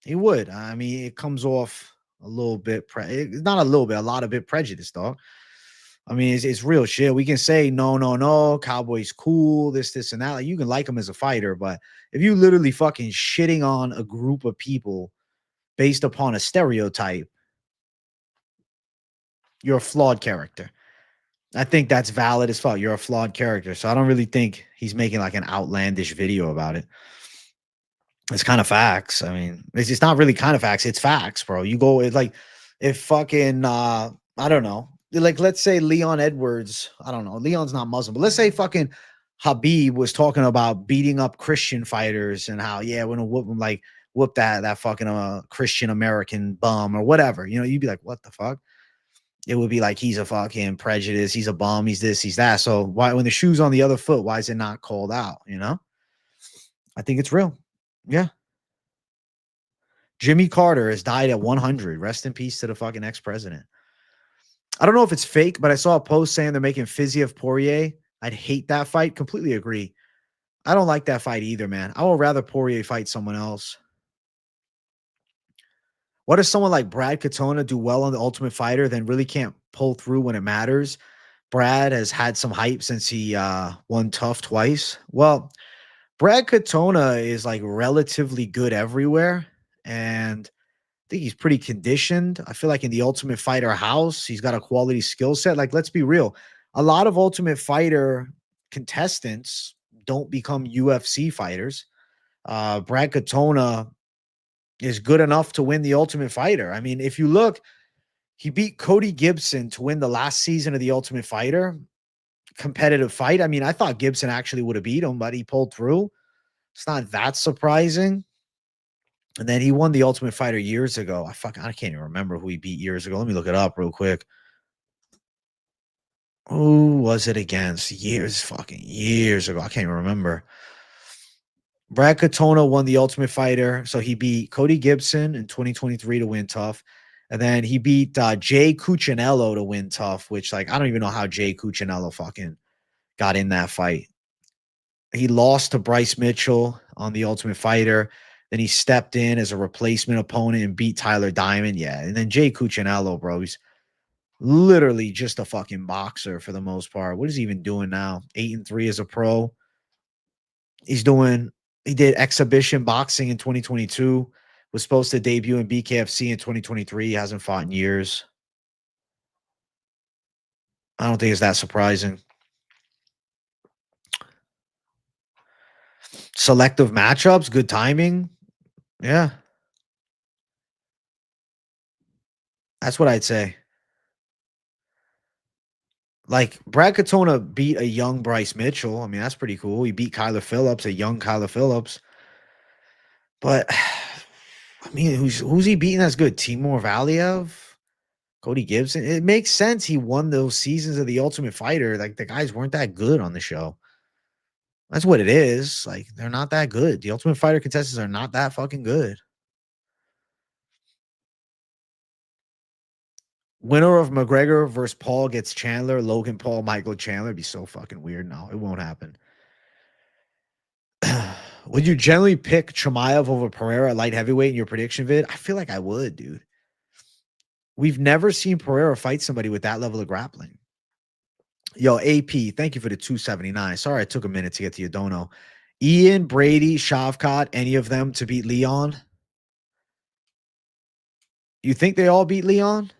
Speaker 1: He would. I mean, it comes off a little bit, not a little bit, a lot of bit prejudice, dog. I mean, it's real shit. We can say no, no, no. Cowboy's cool. This, and that. Like, you can like him as a fighter, but if you literally fucking shitting on a group of people based upon a stereotype, you're a flawed character. I think that's valid as fuck. You're a flawed character, so I don't really think he's making like an outlandish video about it. It's kind of facts. I mean, it's not really kind of facts. It's facts, bro. You go, it's like if fucking I don't know. Like, let's say Leon Edwards, I don't know. Leon's not Muslim, but let's say fucking Habib was talking about beating up Christian fighters and how, yeah, we're gonna whoop him, like whoop that fucking Christian American bum or whatever. You know, you'd be like, what the fuck? It would be like he's a fucking prejudice, he's a bum, he's this, he's that. So why, when the shoe's on the other foot, why is it not called out? You know? I think it's real. Yeah. Jimmy Carter has died at 100. Rest in peace to the fucking ex-president. I don't know if it's fake, but I saw a post saying they're making Fiziev Poirier. I'd hate that fight. Completely agree. I don't like that fight either, man. I would rather Poirier fight someone else. What does someone like Brad Katona do well on The Ultimate Fighter, then really can't pull through when it matters? Brad has had some hype since he won Tough twice. Well, Brad Katona is like relatively good everywhere, and I think he's pretty conditioned. I feel like in the Ultimate Fighter house, he's got a quality skill set. Like, let's be real. A lot of Ultimate Fighter contestants don't become UFC fighters. Brad Katona is good enough to win the Ultimate Fighter. I mean, if you look, he beat Cody Gibson to win the last season of the Ultimate Fighter competitive fight. I mean, I thought Gibson actually would have beat him, but he pulled through. It's not that surprising. And then he won the Ultimate Fighter years ago. I can't even remember who he beat years ago. Let me look it up real quick. Who was it against? Fucking years ago. I can't even remember. Brad Katona won the Ultimate Fighter. So he beat Cody Gibson in 2023 to win Tough. And then he beat Jay Cuccinello to win Tough, which, like, I don't even know how Jay Cuccinello fucking got in that fight. He lost to Bryce Mitchell on the Ultimate Fighter. Then he stepped in as a replacement opponent and beat Tyler Diamond. Yeah. And then Jay Cuccinello, bro, he's literally just a fucking boxer for the most part. What is he even doing now? 8-3 as a pro. He did exhibition boxing in 2022 Was supposed to debut in BKFC in 2023. He hasn't fought in years. I don't think it's that surprising. Selective matchups, good timing. Yeah. That's what I'd say. Like, Brad Katona beat a young Bryce Mitchell. I mean, that's pretty cool. He beat Kyler Phillips, a young Kyler Phillips. But, I mean, who's he beating that's good? Timur Valiev? Cody Gibson? It makes sense he won those seasons of The Ultimate Fighter. Like, the guys weren't that good on the show. That's what it is. Like, they're not that good. The Ultimate Fighter contestants are not that fucking good. Winner of McGregor versus Paul gets Chandler. Logan Paul, Michael Chandler. It'd be so fucking weird. No, it won't happen. Would you generally pick Chimaev over Pereira at light heavyweight in your prediction vid? I feel like I would, dude. We've never seen Pereira fight somebody with that level of grappling. Yo, AP, thank you for the 279. Sorry I took a minute to get to you, don't know. Ian, Brady, Shavkat, any of them to beat Leon? You think they all beat Leon?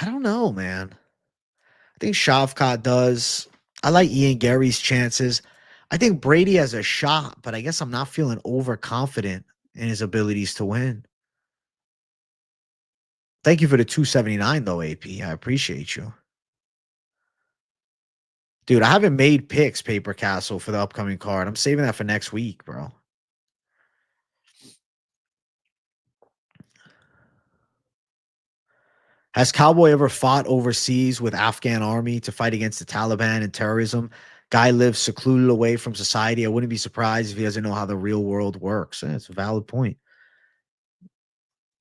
Speaker 1: I don't know, man. I think Shavkat does. I like Ian Gary's chances. I think Brady has a shot, but I guess I'm not feeling overconfident in his abilities to win. Thank you for the 279, though, AP. I appreciate you. Dude, I haven't made picks, Paper Castle, for the upcoming card. I'm saving that for next week, bro. Has Cowboy ever fought overseas with Afghan army to fight against the Taliban and terrorism? Guy lives secluded away from society. I wouldn't be surprised if he doesn't know how the real world works. That's a valid point.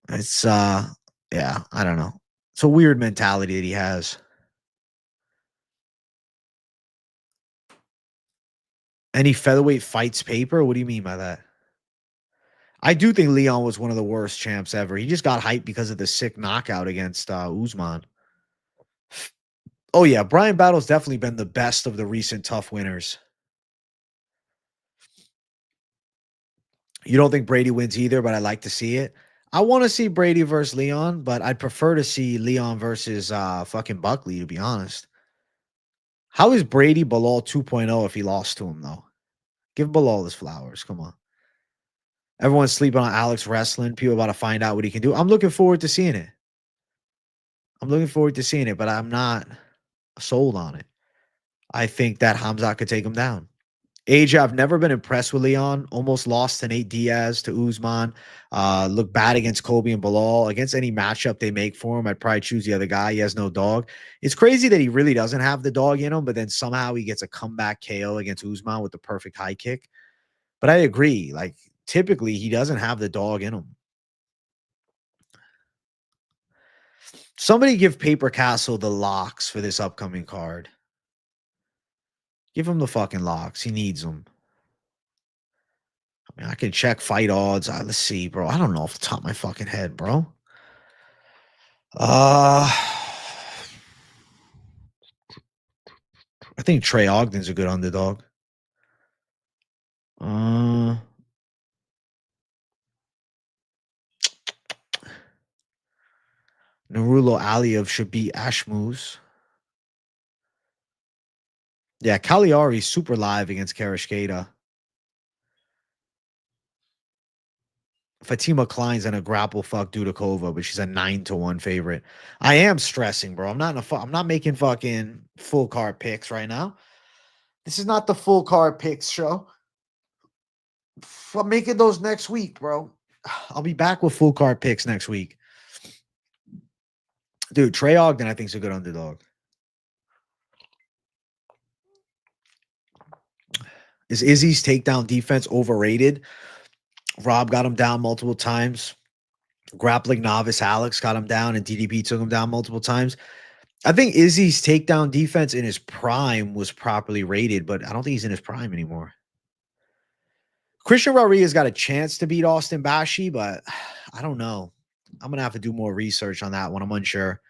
Speaker 1: It's yeah, I don't know. It's a weird mentality that he has. Any featherweight fights paper? What do you mean by that? I do think Leon was one of the worst champs ever. He just got hyped because of the sick knockout against Usman. Oh yeah, Brian Battle's definitely been the best of the recent tough winners. You don't think Brady wins either, but I like to see it. I want to see Brady versus Leon, but I'd prefer to see Leon versus fucking Buckley, to be honest. How is Brady Bilal 2.0 if he lost to him, though? Give Bilal his flowers. Come on. Everyone's sleeping on Alex wrestling. People about to find out what he can do. I'm looking forward to seeing it. But I'm not sold on it. I think that Hamzat could take him down. AJ, I've never been impressed with Leon. Almost lost to Nate Diaz, to Usman. Look bad against Kobe and Bilal. Against any matchup they make for him, I'd probably choose the other guy. He has no dog. It's crazy that he really doesn't have the dog in him, but then somehow he gets a comeback KO against Usman with the perfect high kick. But I agree. Like, typically, he doesn't have the dog in him. Somebody give Paper Castle the locks for this upcoming card. Give him the fucking locks. He needs them. I mean, I can check fight odds. Let's see, bro. I don't know off the top of my fucking head, bro. I think Trey Ogden's a good underdog. Narulo Aliev should beat Ashmus. Yeah, Cagliari's super live against Karashkeda. Fatima Klein's in a grapple fuck Dudakova, but she's a 9-1 favorite. I am stressing, bro. I'm not making fucking full card picks right now. This is not the full card picks show. I'm making those next week, bro. I'll be back with full card picks next week. Dude, Trey Ogden, I think, is a good underdog. Is Izzy's takedown defense overrated? Rob got him down multiple times. Grappling novice Alex got him down, and DDP took him down multiple times. I think Izzy's takedown defense in his prime was properly rated, but I don't think he's in his prime anymore. Christian Rodriguez got a chance to beat Austin Bashi, but I don't know. I'm going to have to do more research on that one. I'm unsure.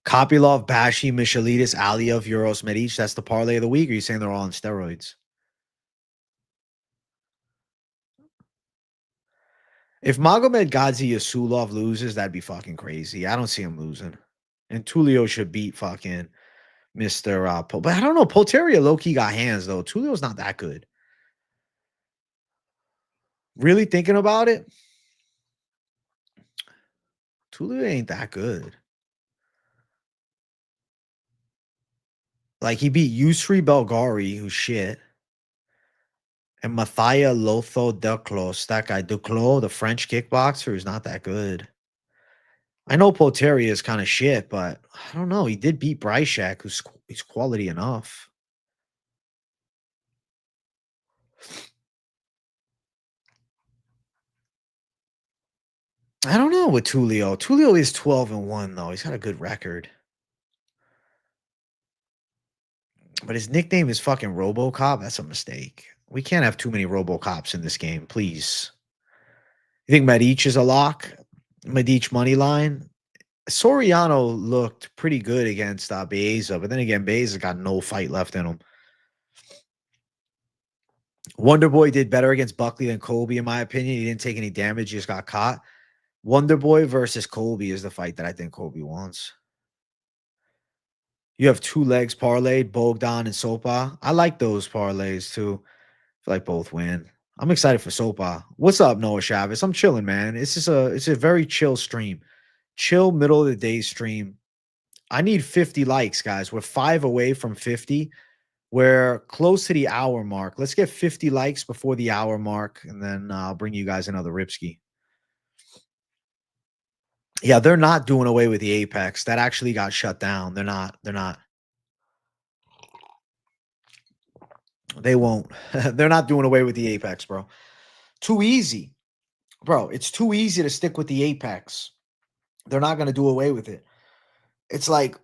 Speaker 1: Kopylov, Bashi, Michelitis, Aliev, Euros, Medic. That's the parlay of the week. Or are you saying they're all on steroids? If Magomed Gadzhi Yasulov loses, that'd be fucking crazy. I don't see him losing. And Tulio should beat fucking Mr. But I don't know. Poteria low-key got hands, though. Tulio's not that good. Really thinking about it? Tulio ain't that good. Like, he beat Yusri Belgari, who's shit. And Mathia Lotho Duclos, that guy Duclos, the French kickboxer, who's not that good. I know Poteria is kind of shit, but I don't know. He did beat Bryshak, he's quality enough. I don't know with Tulio. Tulio is 12-1, though. He's got a good record. But his nickname is fucking RoboCop. That's a mistake. We can't have too many RoboCops in this game, please. You think Medic is a lock? Medic money line? Soriano looked pretty good against Baeza, but then again, Baeza got no fight left in him. Wonderboy did better against Buckley than Colby, in my opinion. He didn't take any damage, he just got caught. Wonderboy versus Colby is the fight that I think Colby wants. You have 2 legs parlayed, Bogdan and Sopa. I like those parlays too. I feel like both win. I'm excited for Sopa. What's up, Noah Chavez? I'm chilling, man. It's a very chill stream. Chill middle of the day stream. I need 50 likes, guys. We're 5 away from 50. We're close to the hour mark. Let's get 50 likes before the hour mark, and then I'll bring you guys another Ripski. Yeah, they're not doing away with the Apex. That actually got shut down. They're not. They won't. They're not doing away with the Apex, bro. Too easy. Bro, it's too easy to stick with the Apex. They're not going to do away with it. It's like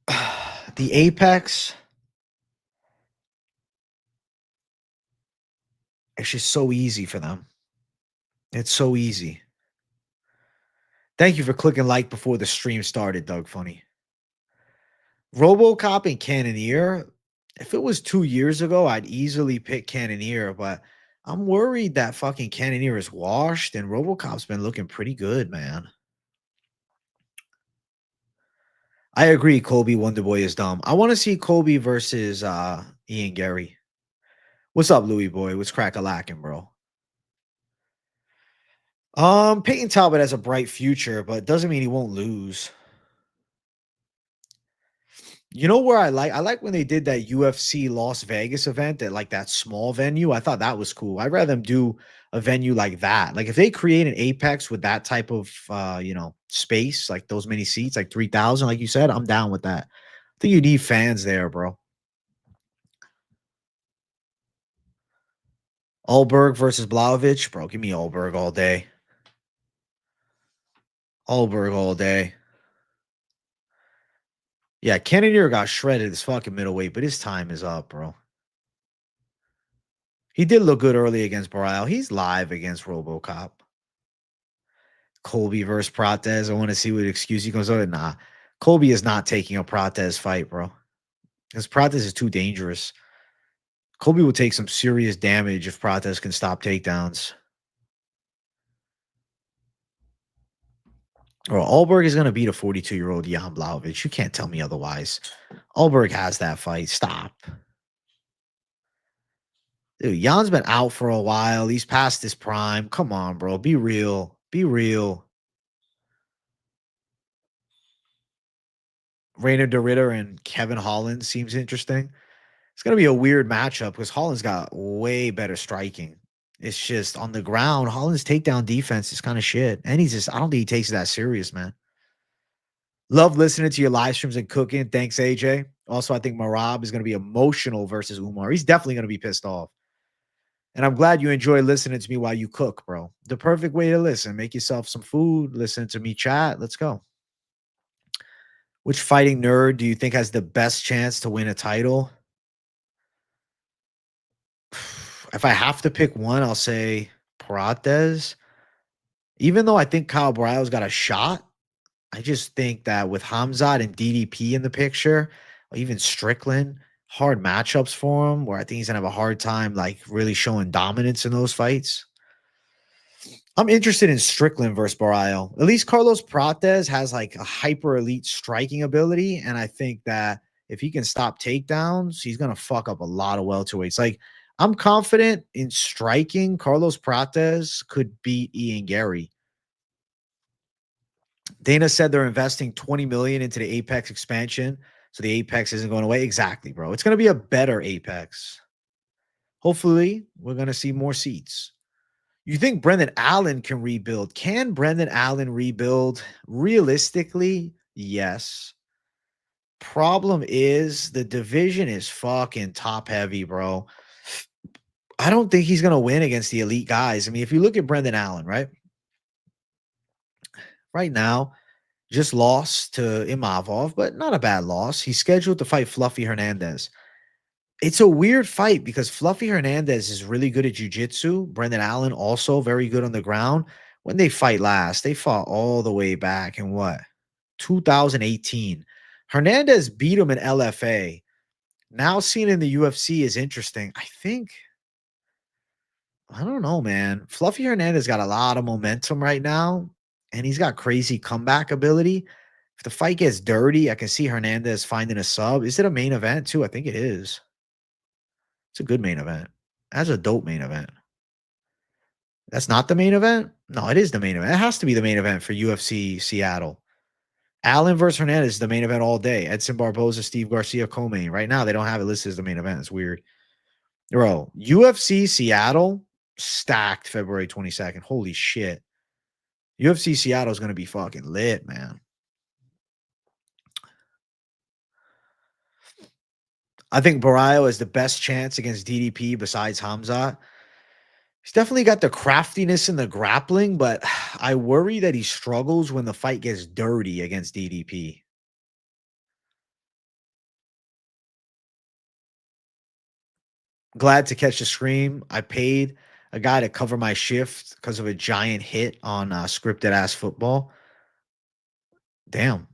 Speaker 1: the Apex. It's just so easy for them. It's so easy. Thank you for clicking like before the stream started, Doug Funny. RoboCop and Cannoneer. If it was 2 years ago, I'd easily pick Cannoneer, but I'm worried that fucking Cannoneer is washed and RoboCop's been looking pretty good, man. I agree. Colby Wonderboy is dumb. I want to see Colby versus Ian Gary. What's up, Louis boy? What's crack-a-lacking, bro? Peyton Talbot has a bright future, but doesn't mean he won't lose. You know where I like when they did that UFC Las Vegas event at like that small venue. I thought that was cool. I'd rather them do a venue like that. Like if they create an Apex with that type of space, like those many seats, like 3,000, like you said, I'm down with that. I think you need fans there, bro. Allberg versus Blaovic, bro. Give me Allberg all day. Allberg all day. Yeah, Cannonier got shredded as fucking middleweight, but his time is up, bro. He did look good early against Barrio. He's live against RoboCop. Colby versus Prates. I want to see what excuse he comes up with. Nah, Colby is not taking a Prates fight, bro. Because Prates is too dangerous. Colby will take some serious damage if Prates can stop takedowns. Or Allberg is going to beat a 42-year-old Jan Blaovic. You can't tell me otherwise. Allberg has that fight. Stop. Dude, Jan's been out for a while. He's past his prime. Come on, bro. Be real. Be real. Rainer de Ritter and Kevin Holland seems interesting. It's going to be a weird matchup because Holland's got way better striking. It's just on the ground, Holland's takedown defense is kind of shit. And he's just, I don't think he takes it that serious, man. Love listening to your live streams and cooking. Thanks, AJ. Also, I think Marab is going to be emotional versus Umar. He's definitely going to be pissed off. And I'm glad you enjoy listening to me while you cook, bro. The perfect way to listen. Make yourself some food. Listen to me chat. Let's go. Which fighting nerd do you think has the best chance to win a title? If I have to pick one, I'll say Prates. Even though I think Kyle Barrios got a shot, I just think that with Hamzat and DDP in the picture, or even Strickland, hard matchups for him, where I think he's gonna have a hard time like really showing dominance in those fights. I'm interested in Strickland versus Barrio. At least Carlos Prates has like a hyper elite striking ability. And I think that if he can stop takedowns, he's going to fuck up a lot of welterweights. Like, I'm confident in striking. Carlos Prates could beat Ian Gary. Dana said they're investing 20 million into the Apex expansion. So the Apex isn't going away. Exactly, bro. It's going to be a better Apex. Hopefully, we're going to see more seats. You think Brendan Allen can rebuild? Can Brendan Allen rebuild? Realistically, yes. Problem is the division is fucking top heavy, bro. I don't think he's going to win against the elite guys. I mean, if you look at Brendan Allen, right? Right now, just lost to Imavov, but not a bad loss. He's scheduled to fight Fluffy Hernandez. It's a weird fight because Fluffy Hernandez is really good at jiu-jitsu. Brendan Allen also very good on the ground. When they fight last, they fought all the way back in what? 2018. Hernandez beat him in LFA. Now seen in the UFC is interesting. I don't know, man. Fluffy Hernandez got a lot of momentum right now, and he's got crazy comeback ability. If the fight gets dirty, I can see Hernandez finding a sub. Is it a main event too? I think it is. It's a good main event. That's a dope main event. That's not the main event? No, it is the main event. It has to be the main event for UFC Seattle. Allen versus Hernandez is the main event all day. Edson Barboza, Steve Garcia, co-main. Right now, they don't have it listed as the main event. It's weird. Bro, UFC Seattle stacked February 22nd. Holy shit. UFC Seattle is going to be fucking lit, man. I think Barrio has the best chance against DDP besides Hamza. He's definitely got the craftiness and the grappling, but I worry that he struggles when the fight gets dirty against DDP. Glad to catch the stream. I paid a guy to cover my shift because of a giant hit on scripted ass football. Damn.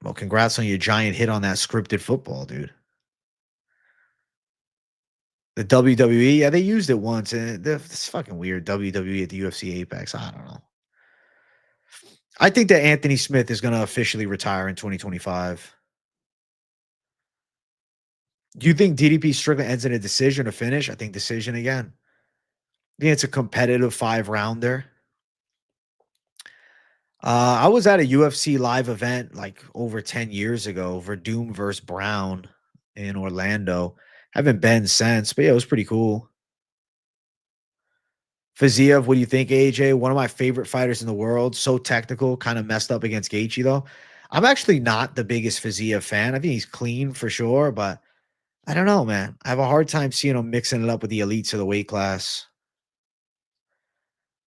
Speaker 1: Well, congrats on your giant hit on that scripted football, dude. The WWE, yeah, they used it once, and it's fucking weird. WWE at the UFC Apex. I don't know. I think that Anthony Smith is going to officially retire in 2025. Do you think DDP Strickland ends in a decision or finish? I think decision again. I think it's a competitive 5-rounder. I was at a UFC live event like over 10 years ago, Verdum versus Brown in Orlando. Haven't been since, but yeah, it was pretty cool. Fiziev, what do you think, AJ? One of my favorite fighters in the world. So technical, kind of messed up against Gaethje, though. I'm actually not the biggest Fiziev fan. I think he's clean for sure, but I don't know, man. I have a hard time seeing him mixing it up with the elites of the weight class.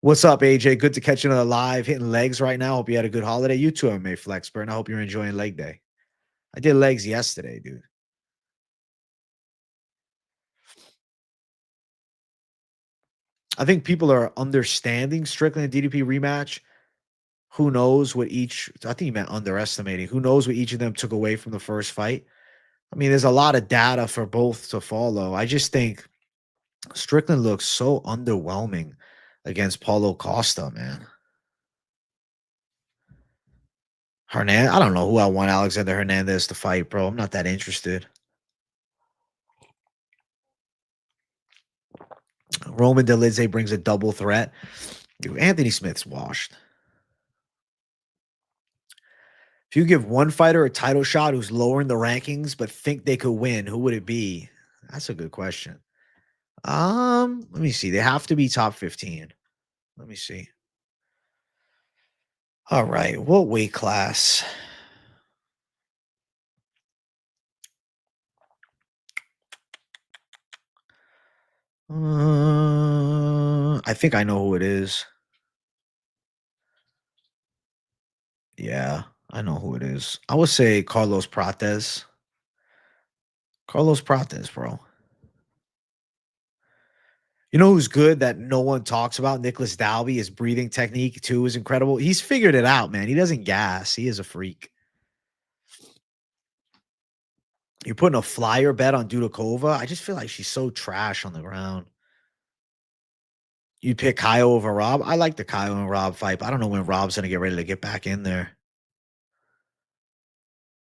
Speaker 1: What's up, AJ? Good to catch you another live. Hitting legs right now. Hope you had a good holiday. You too, MMA Flexpert, and I hope you're enjoying leg day. I did legs yesterday, dude. I think people are understanding Strickland and DDP rematch. Who knows what each, I think he meant underestimating. Who knows what each of them took away from the first fight? I mean, there's a lot of data for both to follow. I just think Strickland looks so underwhelming against Paulo Costa, man. Hernandez, I don't know who I want Alexander Hernandez to fight, bro. I'm not that interested. Roman Dolidze brings a double threat. Dude, Anthony Smith's washed. If you give one fighter a title shot who's lower in the rankings but think they could win, who would it be? That's a good question. Let me see. They have to be top 15. Let me see. All right, what weight class? I think I know who it is. Yeah, I know who it is. I would say Carlos Prates. Carlos Prates, bro. You know who's good that no one talks about? Nicholas Dalby. His breathing technique, too, is incredible. He's figured it out, man. He doesn't gas. He is a freak. You're putting a flyer bet on Dudakova. I just feel like she's so trash on the ground. You pick Kyle over Rob? I like the Kyle and Rob fight, but I don't know when Rob's going to get ready to get back in there.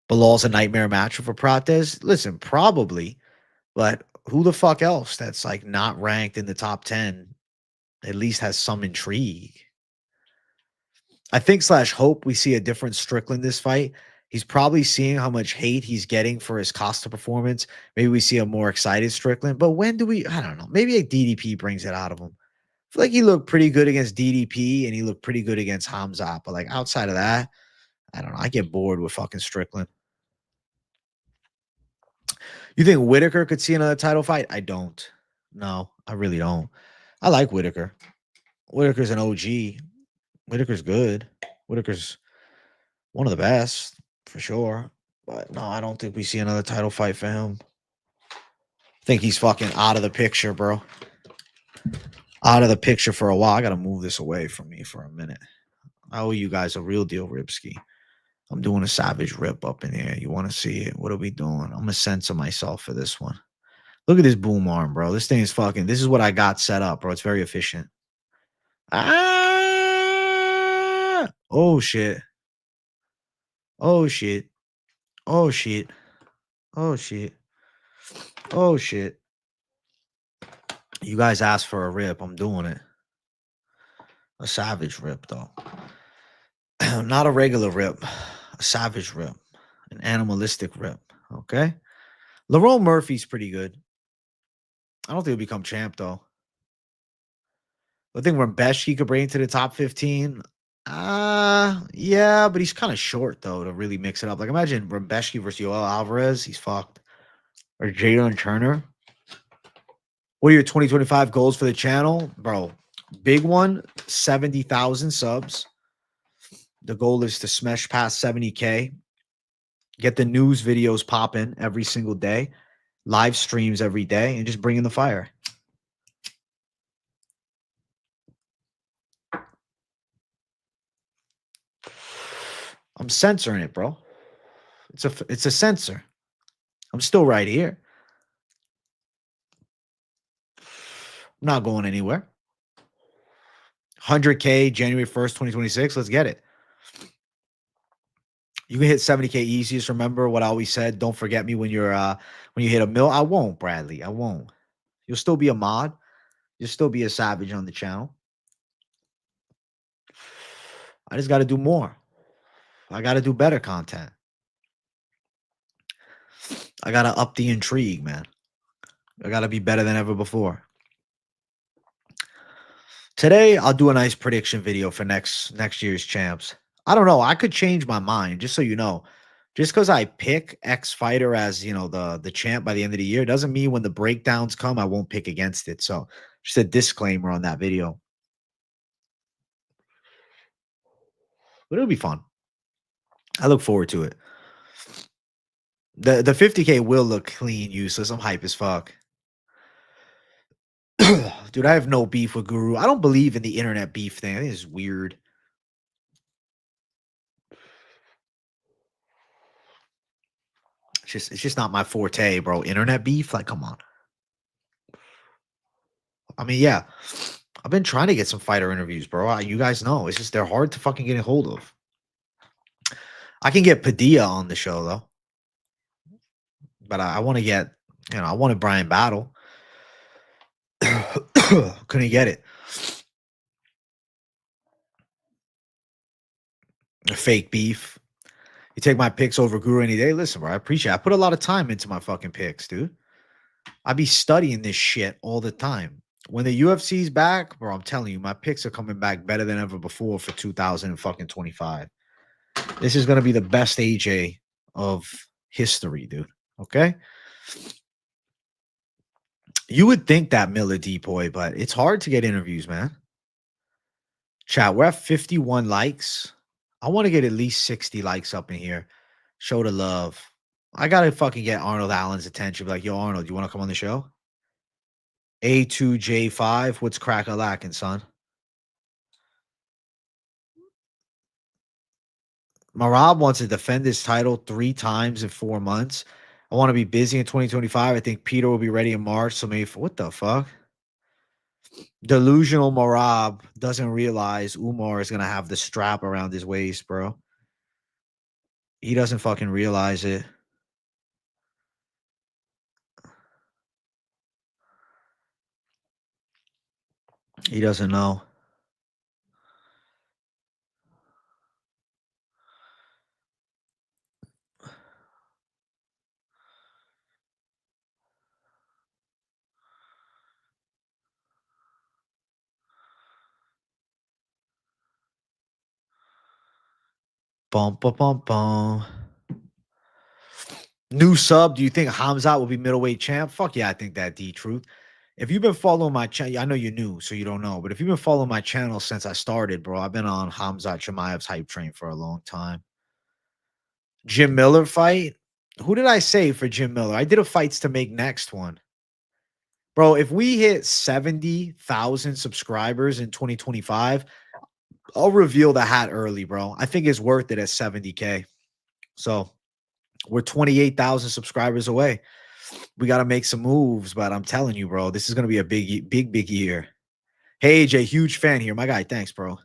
Speaker 1: Bilal's a nightmare match for Prates. Listen, probably, but who the fuck else that's like not ranked in the top 10 at least has some intrigue? I think / hope we see a different Strickland this fight. He's probably seeing how much hate he's getting for his Costa performance. Maybe we see a more excited Strickland. But when do we? I don't know. Maybe a DDP brings it out of him. I feel like he looked pretty good against DDP and he looked pretty good against Hamzat. But like outside of that, I don't know. I get bored with fucking Strickland. You think Whitaker could see another title fight? I don't. No, I really don't. I like Whitaker. Whitaker's an OG. Whitaker's good. Whitaker's one of the best for sure. But no, I don't think we see another title fight for him. I think he's fucking out of the picture, bro. Out of the picture for a while. I got to move this away from me for a minute. I owe you guys a real deal, Ripski. I'm doing a savage rip up in here. You want to see it? What are we doing? I'm going to censor myself for this one. Look at this boom arm, bro. This thing is fucking, this is what I got set up, bro. It's very efficient. Ah! Oh, shit. Oh, shit. Oh, shit. Oh, shit. Oh, shit. You guys asked for a rip. I'm doing it. A savage rip, though. Not a regular rip. A savage rip. An animalistic rip. Okay? Lerone Murphy's pretty good. I don't think he'll become champ, though. I think Rebeshki could bring it to the top 15. Yeah, but he's kind of short, though, to really mix it up. Like, imagine Rebeshki versus Yoel Alvarez. He's fucked. Or Jalen Turner. What are your 2025 goals for the channel? Bro, big one, 70,000 subs. The goal is to smash past 70K. Get the news videos popping every single day. Live streams every day. And just bring in the fire. I'm censoring it, bro. It's a censor. I'm still right here. I'm not going anywhere. 100K January 1st, 2026. Let's get it. You can hit 70K easy. Just remember what I always said. Don't forget me when you're when you hit a mil. I won't, Bradley. I won't. You'll still be a mod. You'll still be a savage on the channel. I just got to do more. I got to do better content. I got to up the intrigue, man. I got to be better than ever before. Today, I'll do a nice prediction video for next year's champs. I don't know. I could change my mind, just so you know. Just because I pick X fighter as, you know, the champ by the end of the year doesn't mean when the breakdowns come, I won't pick against it. So just a disclaimer on that video. But it'll be fun. I look forward to it. The 50K will look clean, useless. I'm hype as fuck. Dude, I have no beef with Guru. I don't believe in the internet beef thing. I think it's weird. It's just not my forte, bro. Internet beef? Like, come on. I mean, yeah. I've been trying to get some fighter interviews, bro. You guys know. It's just they're hard to fucking get a hold of. I can get Padilla on the show, though. But I want to get, you know, I wanted Brian Battle. Couldn't get it. A fake beef. You take my picks over Guru any day. Listen, bro, I appreciate it. I put a lot of time into my fucking picks, dude. I be studying this shit all the time. When the UFC's back, bro, I'm telling you, my picks are coming back better than ever before for 2025. This is going to be the best AJ of history, dude. Okay? You would think that Miller Depoy, but it's hard to get interviews, man. Chat, we're at 51 likes. I want to get at least 60 likes up in here. Show the love. I got to fucking get Arnold Allen's attention. Be like, yo, Arnold, you want to come on the show? A2J5, what's crack-a-lacking, son? Marab wants to defend his title 3 times in 4 months. I want to be busy in 2025. I think Peter will be ready in March. So maybe, what the fuck? Delusional Marab doesn't realize Umar is gonna have the strap around his waist, bro. He doesn't fucking realize it. He doesn't know. Bum, bum, bum, bum. New sub. Do you think Hamzat will be middleweight champ? Fuck yeah, I think that, D Truth. If you've been following my channel, I know you're new, so you don't know. But if you've been following my channel since I started, bro, I've been on Hamzat Chimaev's hype train for a long time. Jim Miller fight. Who did I say for Jim Miller? I did a fights to make next one. Bro, if we hit 70,000 subscribers in 2025, I'll reveal the hat early, bro. I think it's worth it at 70K. So we're 28,000 subscribers away. We got to make some moves, but I'm telling you, bro, this is going to be a big year. Hey, AJ, huge fan here. My guy, thanks, bro.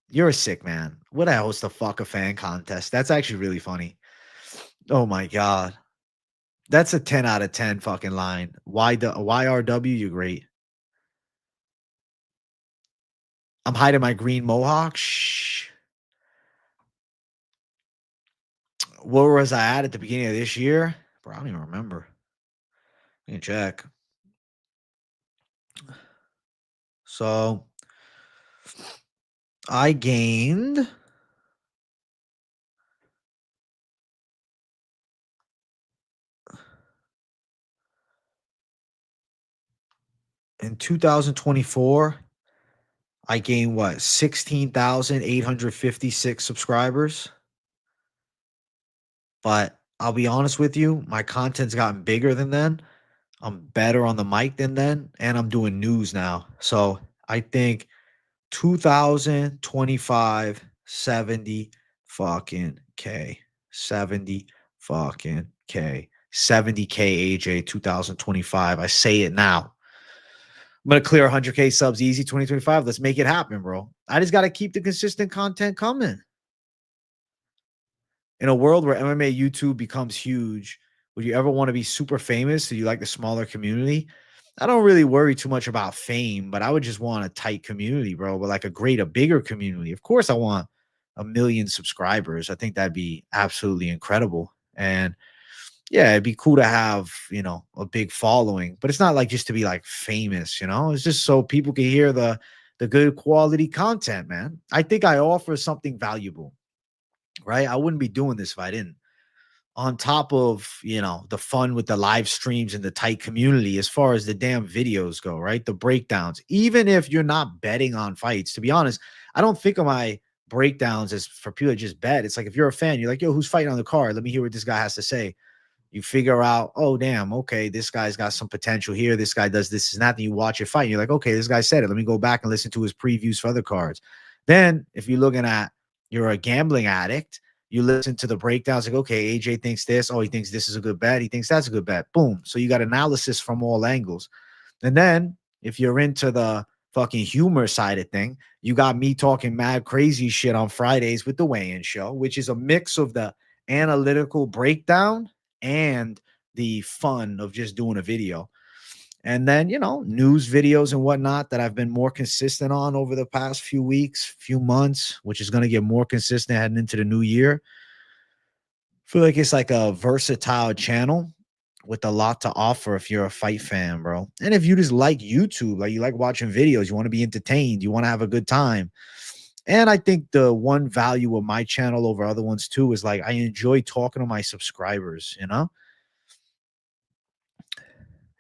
Speaker 1: You're a sick man. What the hell is the fuck a fan contest? That's actually really funny. Oh my God. That's a 10 out of 10 fucking line. YRW, you're great. I'm hiding my green mohawk. Shh. Where was I at the beginning of this year? Bro, I don't even remember. You can check. So I gained in 2024. I gained what? 16,856 subscribers. But I'll be honest with you, my content's gotten bigger than then. I'm better on the mic than then, and I'm doing news now. So I think 2025, 70 fucking K. 70 fucking K. 70K AJ 2025. I say it now. I'm going to clear 100K subs easy 2025. Let's make it happen, bro. I just got to keep the consistent content coming. In a world where MMA YouTube becomes huge, would you ever want to be super famous? Do you like the smaller community? I don't really worry too much about fame, but I would just want a tight community, bro. But like a bigger community. Of course, I want 1 million subscribers. I think that'd be absolutely incredible. And yeah, it'd be cool to have, a big following, but it's not like just to be like famous, It's just so people can hear the good quality content, man. I think I offer something valuable, right? I wouldn't be doing this if I didn't. On top of, the fun with the live streams and the tight community, as far as the damn videos go, right? The breakdowns, even if you're not betting on fights, to be honest, I don't think of my breakdowns as for people to just bet. It's like, if you're a fan, you're like, yo, who's fighting on the card? Let me hear what this guy has to say. You figure out, oh, damn, okay, this guy's got some potential here. This guy does this and that. Then you watch it fight. And you're like, okay, this guy said it. Let me go back and listen to his previews for other cards. Then if you're looking at, you're a gambling addict, you listen to the breakdowns like, okay, AJ thinks this. Oh, he thinks this is a good bet. He thinks that's a good bet. Boom. So you got analysis from all angles. And then if you're into the fucking humor side of thing, you got me talking mad crazy shit on Fridays with the weigh-in show, which is a mix of the analytical breakdown and the fun of just doing a video. And then, news videos and whatnot that I've been more consistent on over the past few weeks, few months, which is going to get more consistent heading into the new year. I feel like it's like a versatile channel with a lot to offer if you're a fight fan, bro. And if you just like YouTube, like you like watching videos, you want to be entertained, you want to have a good time. And I think the one value of my channel over other ones too is like I enjoy talking to my subscribers,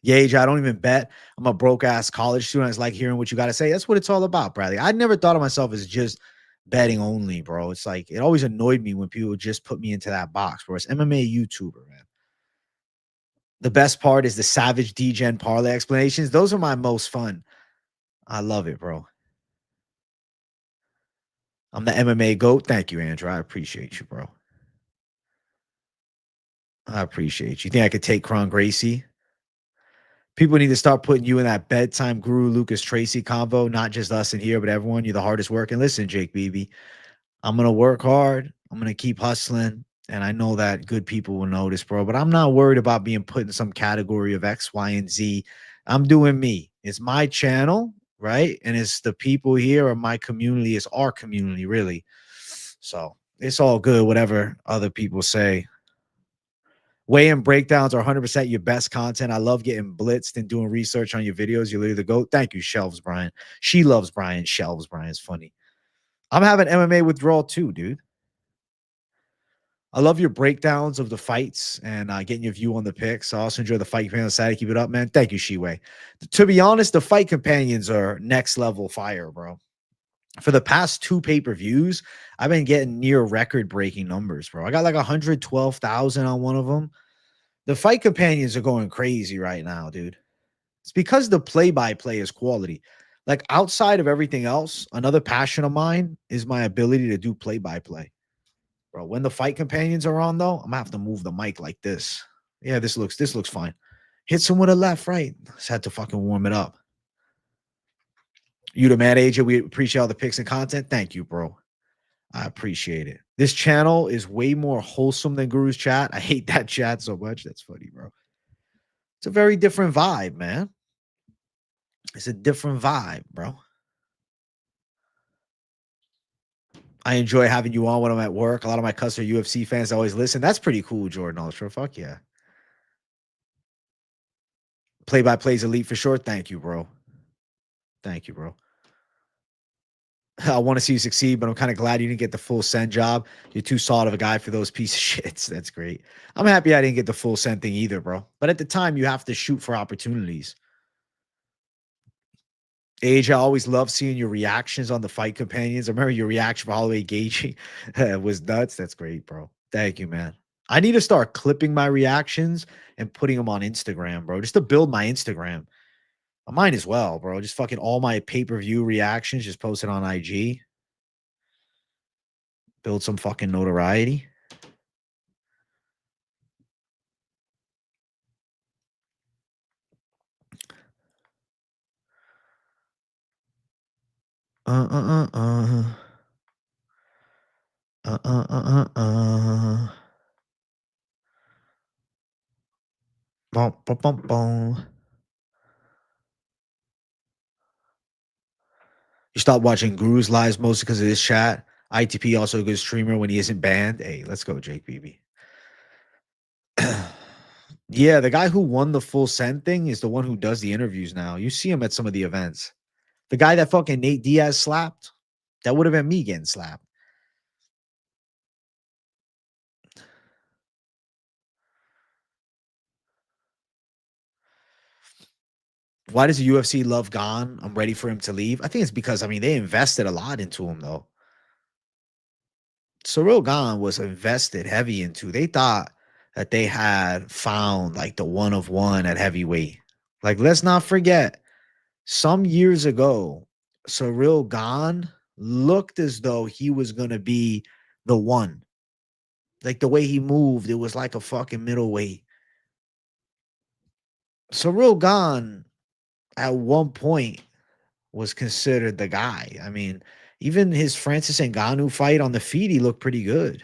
Speaker 1: Gage, I don't even bet. I'm a broke ass college student. I just like hearing what you got to say. That's what it's all about, Bradley. I never thought of myself as just betting only, bro. It's like it always annoyed me when people just put me into that box, bro. It's MMA YouTuber, man. The best part is the Savage DGen parlay explanations. Those are my most fun. I love it, bro. I'm the MMA GOAT. Thank you, Andrew. I appreciate you, bro. I appreciate you. Think I could take Kron Gracie? People need to start putting you in that bedtime guru Lucas Tracy combo, not just us in here, but everyone. You're the hardest working. Listen, Jake Beebe, I'm going to work hard. I'm going to keep hustling. And I know that good people will notice, bro. But I'm not worried about being put in some category of X, Y, and Z. I'm doing me. It's my channel, right? And it's the people here or my community. It's our community, really. So it's all good, whatever other people say. Weigh-in breakdowns are 100% your best content. I love getting blitzed and doing research on your videos. You're literally the GOAT. Thank you, Shelves Brian. She loves Brian. Shelves Brian's funny. I'm having MMA withdrawal too, dude. I love your breakdowns of the fights and getting your view on the picks. I also enjoy the fight companion side. Keep it up, man. Thank you, Shiwei. To be honest, the fight companions are next level fire, bro. For the past 2 pay-per-views, I've been getting near record-breaking numbers, bro. I got like 112,000 on one of them. The fight companions are going crazy right now, dude. It's because the play-by-play is quality. Like outside of everything else, another passion of mine is my ability to do play-by-play. Bro, when the fight companions are on, though, I'm gonna have to move the mic like this. Yeah, this looks fine. Hit some with a left, right. Just had to fucking warm it up. You the mad agent. We appreciate all the pics and content. Thank you, bro. I appreciate it. This channel is way more wholesome than Guru's chat. I hate that chat so much. That's funny, bro. It's a very different vibe, man. It's a different vibe, bro. I enjoy having you on when I'm at work. A lot of my customers are UFC fans always listen. That's pretty cool, Jordan Ultra. Fuck yeah. Play-by-play's elite for sure. Thank you, bro. Thank you, bro. I want to see you succeed, but I'm kind of glad you didn't get the full send job. You're too solid of a guy for those piece of shits. That's great. I'm happy I didn't get the full send thing either, bro. But at the time, you have to shoot for opportunities. Age, I always love seeing your reactions on the fight companions. I remember your reaction for Holloway Gaethje was nuts. That's great, bro. Thank you, man. I need to start clipping my reactions and putting them on Instagram, bro, just to build my Instagram. I might as well, bro. Just fucking all my pay-per-view reactions, just post it on IG. Build some fucking notoriety. Uh uh uh uh. Uh uh uh uh uh. Bum, bum, bum, bum. You stop watching Guru's lives mostly because of this chat. ITP also a good streamer when he isn't banned. Hey, let's go, Jake BB. Yeah, the guy who won the full send thing is the one who does the interviews now. You see him at some of the events. The guy that fucking Nate Diaz slapped, that would have been me getting slapped. Why does the UFC love Gone? I'm ready for him to leave. I think it's because, I mean, they invested a lot into him, though. Cyril Gahn was invested heavy into. They thought that they had found like the one of one at heavyweight. Like, let's not forget, some years ago, Cyril Gahn looked as though he was going to be the one. Like the way he moved, it was like a fucking middleweight. Cyril Gahn at one point was considered the guy. I mean, even his Francis Ngannou fight on the feet, he looked pretty good.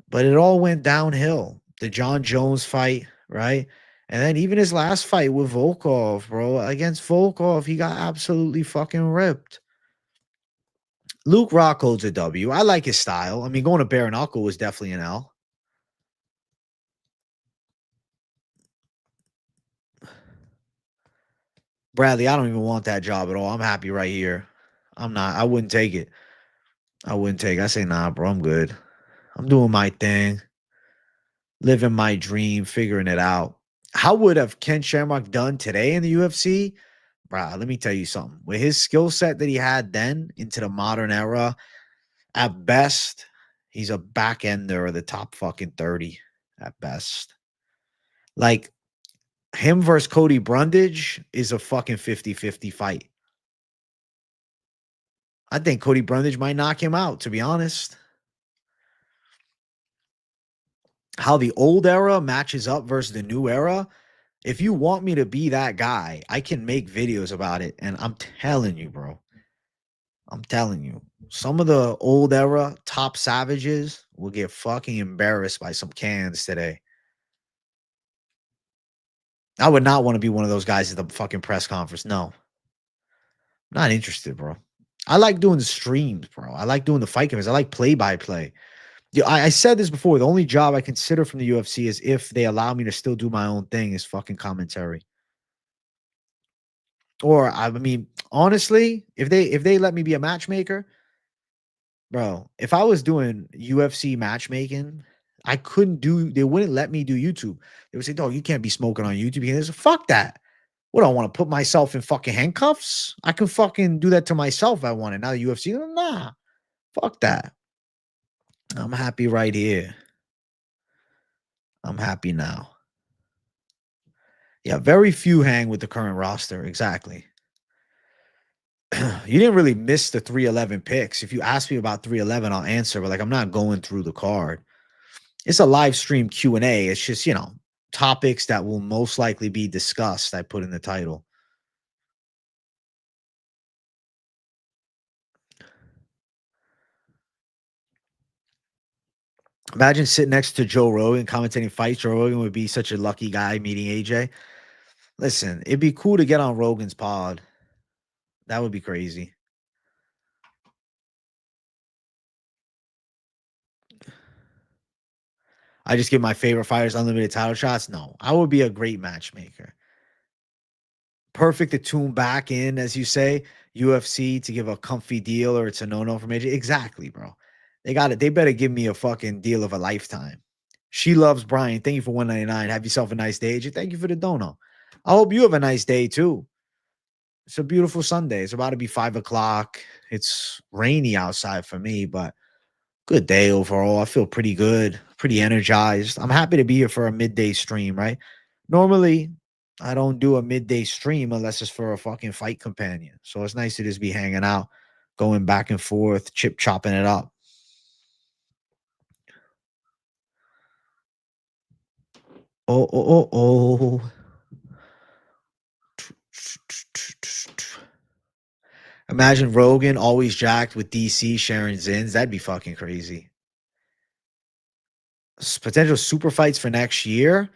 Speaker 1: But it all went downhill. The John Jones fight, right? And then even his last fight with Volkov, bro, against Volkov, he got absolutely fucking ripped. Luke Rockhold's a W. I like his style. I mean, going to bare knuckle was definitely an L. Bradley, I don't even want that job at all. I'm happy right here. I'm not. I wouldn't take it. I wouldn't take it. I say, nah, bro, I'm good. I'm doing my thing, living my dream, figuring it out. How would have Ken Shamrock done today in the UFC? Bro, let me tell you something. With his skill set that he had then into the modern era, at best, he's a back ender of the top fucking 30 at best. Like, him versus Cody Brundage is a fucking 50-50 fight. I think Cody Brundage might knock him out, to be honest. How the old era matches up versus the new era If you want me to be that guy, I can make videos about it. And I'm telling you, bro, I'm telling you, some of the old era top savages will get fucking embarrassed by some cans today. I would not want to be one of those guys at the fucking press conference. No, not interested, bro. I like doing the streams, bro. I like doing the fight comments. I like play by play. Yeah, I said this before. The only job I consider from the UFC is if they allow me to still do my own thing is fucking commentary. Or I mean, honestly, if they let me be a matchmaker, bro, if I was doing UFC matchmaking, I couldn't do. They wouldn't let me do YouTube. They would say, "Dog, you can't be smoking on YouTube." And fuck that. What do I want to put myself in fucking handcuffs? I can fucking do that to myself if I wanted. Now the UFC, nah, fuck that. I'm happy right here. I'm happy now. Yeah, very few hang with the current roster. Exactly. You didn't really miss the 311 picks. If you ask me about 311, I'll answer, but like I'm not going through the card. It's a live stream Q&A. It's just, topics that will most likely be discussed. I put in the title. Imagine sitting next to Joe Rogan commentating fights. Joe Rogan would be such a lucky guy meeting AJ. Listen, it'd be cool to get on Rogan's pod. That would be crazy. I just give my favorite fighters unlimited title shots. No, I would be a great matchmaker. Perfect to tune back in, as you say, UFC to give a comfy deal or it's a no-no from AJ. Exactly, bro. They got it. They better give me a fucking deal of a lifetime. She loves Brian. Thank you for 199. Have yourself a nice day, AJ. Thank you for the dono. I hope you have a nice day too. It's a beautiful Sunday. It's about to be 5 o'clock. It's rainy outside for me, but good day overall. I feel pretty good, pretty energized. I'm happy to be here for a midday stream, right? Normally, I don't do a midday stream unless it's for a fucking fight companion. So it's nice to just be hanging out, going back and forth, chip chopping it up. Oh, oh, oh, oh. Imagine Rogan always jacked with DC sharing Zins. That'd be fucking crazy. Potential super fights for next year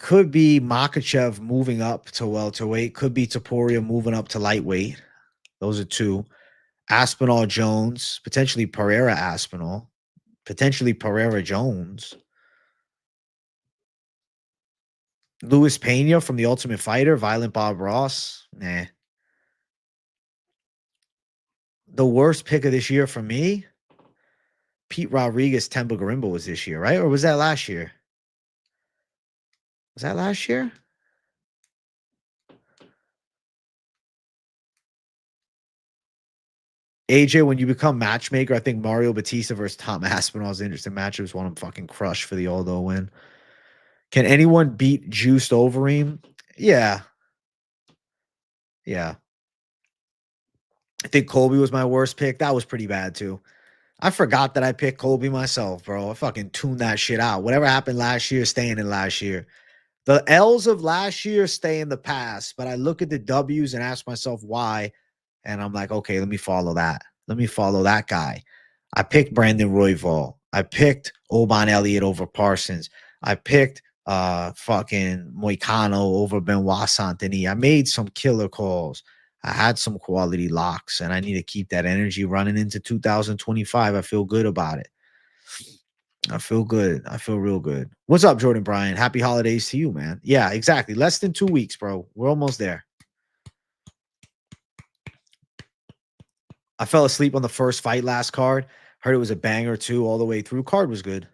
Speaker 1: could be Makachev moving up to welterweight. Could be Topuria moving up to lightweight. Those are two. Aspinall Jones, potentially Pereira Aspinall, potentially Pereira Jones. Luis Pena from The Ultimate Fighter, Violent Bob Ross. Nah. The worst pick of this year for me, Pete Rodriguez, Temba Garimba was this year, right? Or was that last year? Was that last year? AJ, when you become matchmaker, I think Mario Batista versus Tom Aspinall is an interesting matchup. It's one I'm fucking crushed for the Aldo win. Can anyone beat Juiced Overeem? Yeah. Yeah. I think Colby was my worst pick. That was pretty bad too. I forgot that I picked Colby myself, bro. I fucking tuned that shit out. Whatever happened last year, staying in last year. The L's of last year stay in the past, but I look at the W's and ask myself why. And I'm like, okay, let me follow that. Let me follow that guy. I picked Brandon Royval. I picked Oban Elliott over Parsons. I picked fucking Moicano over Benoit Saint-Denis. I made some killer calls. I had some quality locks, and I need to keep that energy running into 2025. I feel good about it. I feel good. I feel real good. What's up, Jordan Bryan? Happy holidays to you, man. Yeah, exactly. Less than 2 weeks, bro. We're almost there. I fell asleep on the first fight last card. Heard it was a banger too, all the way through. Card was good.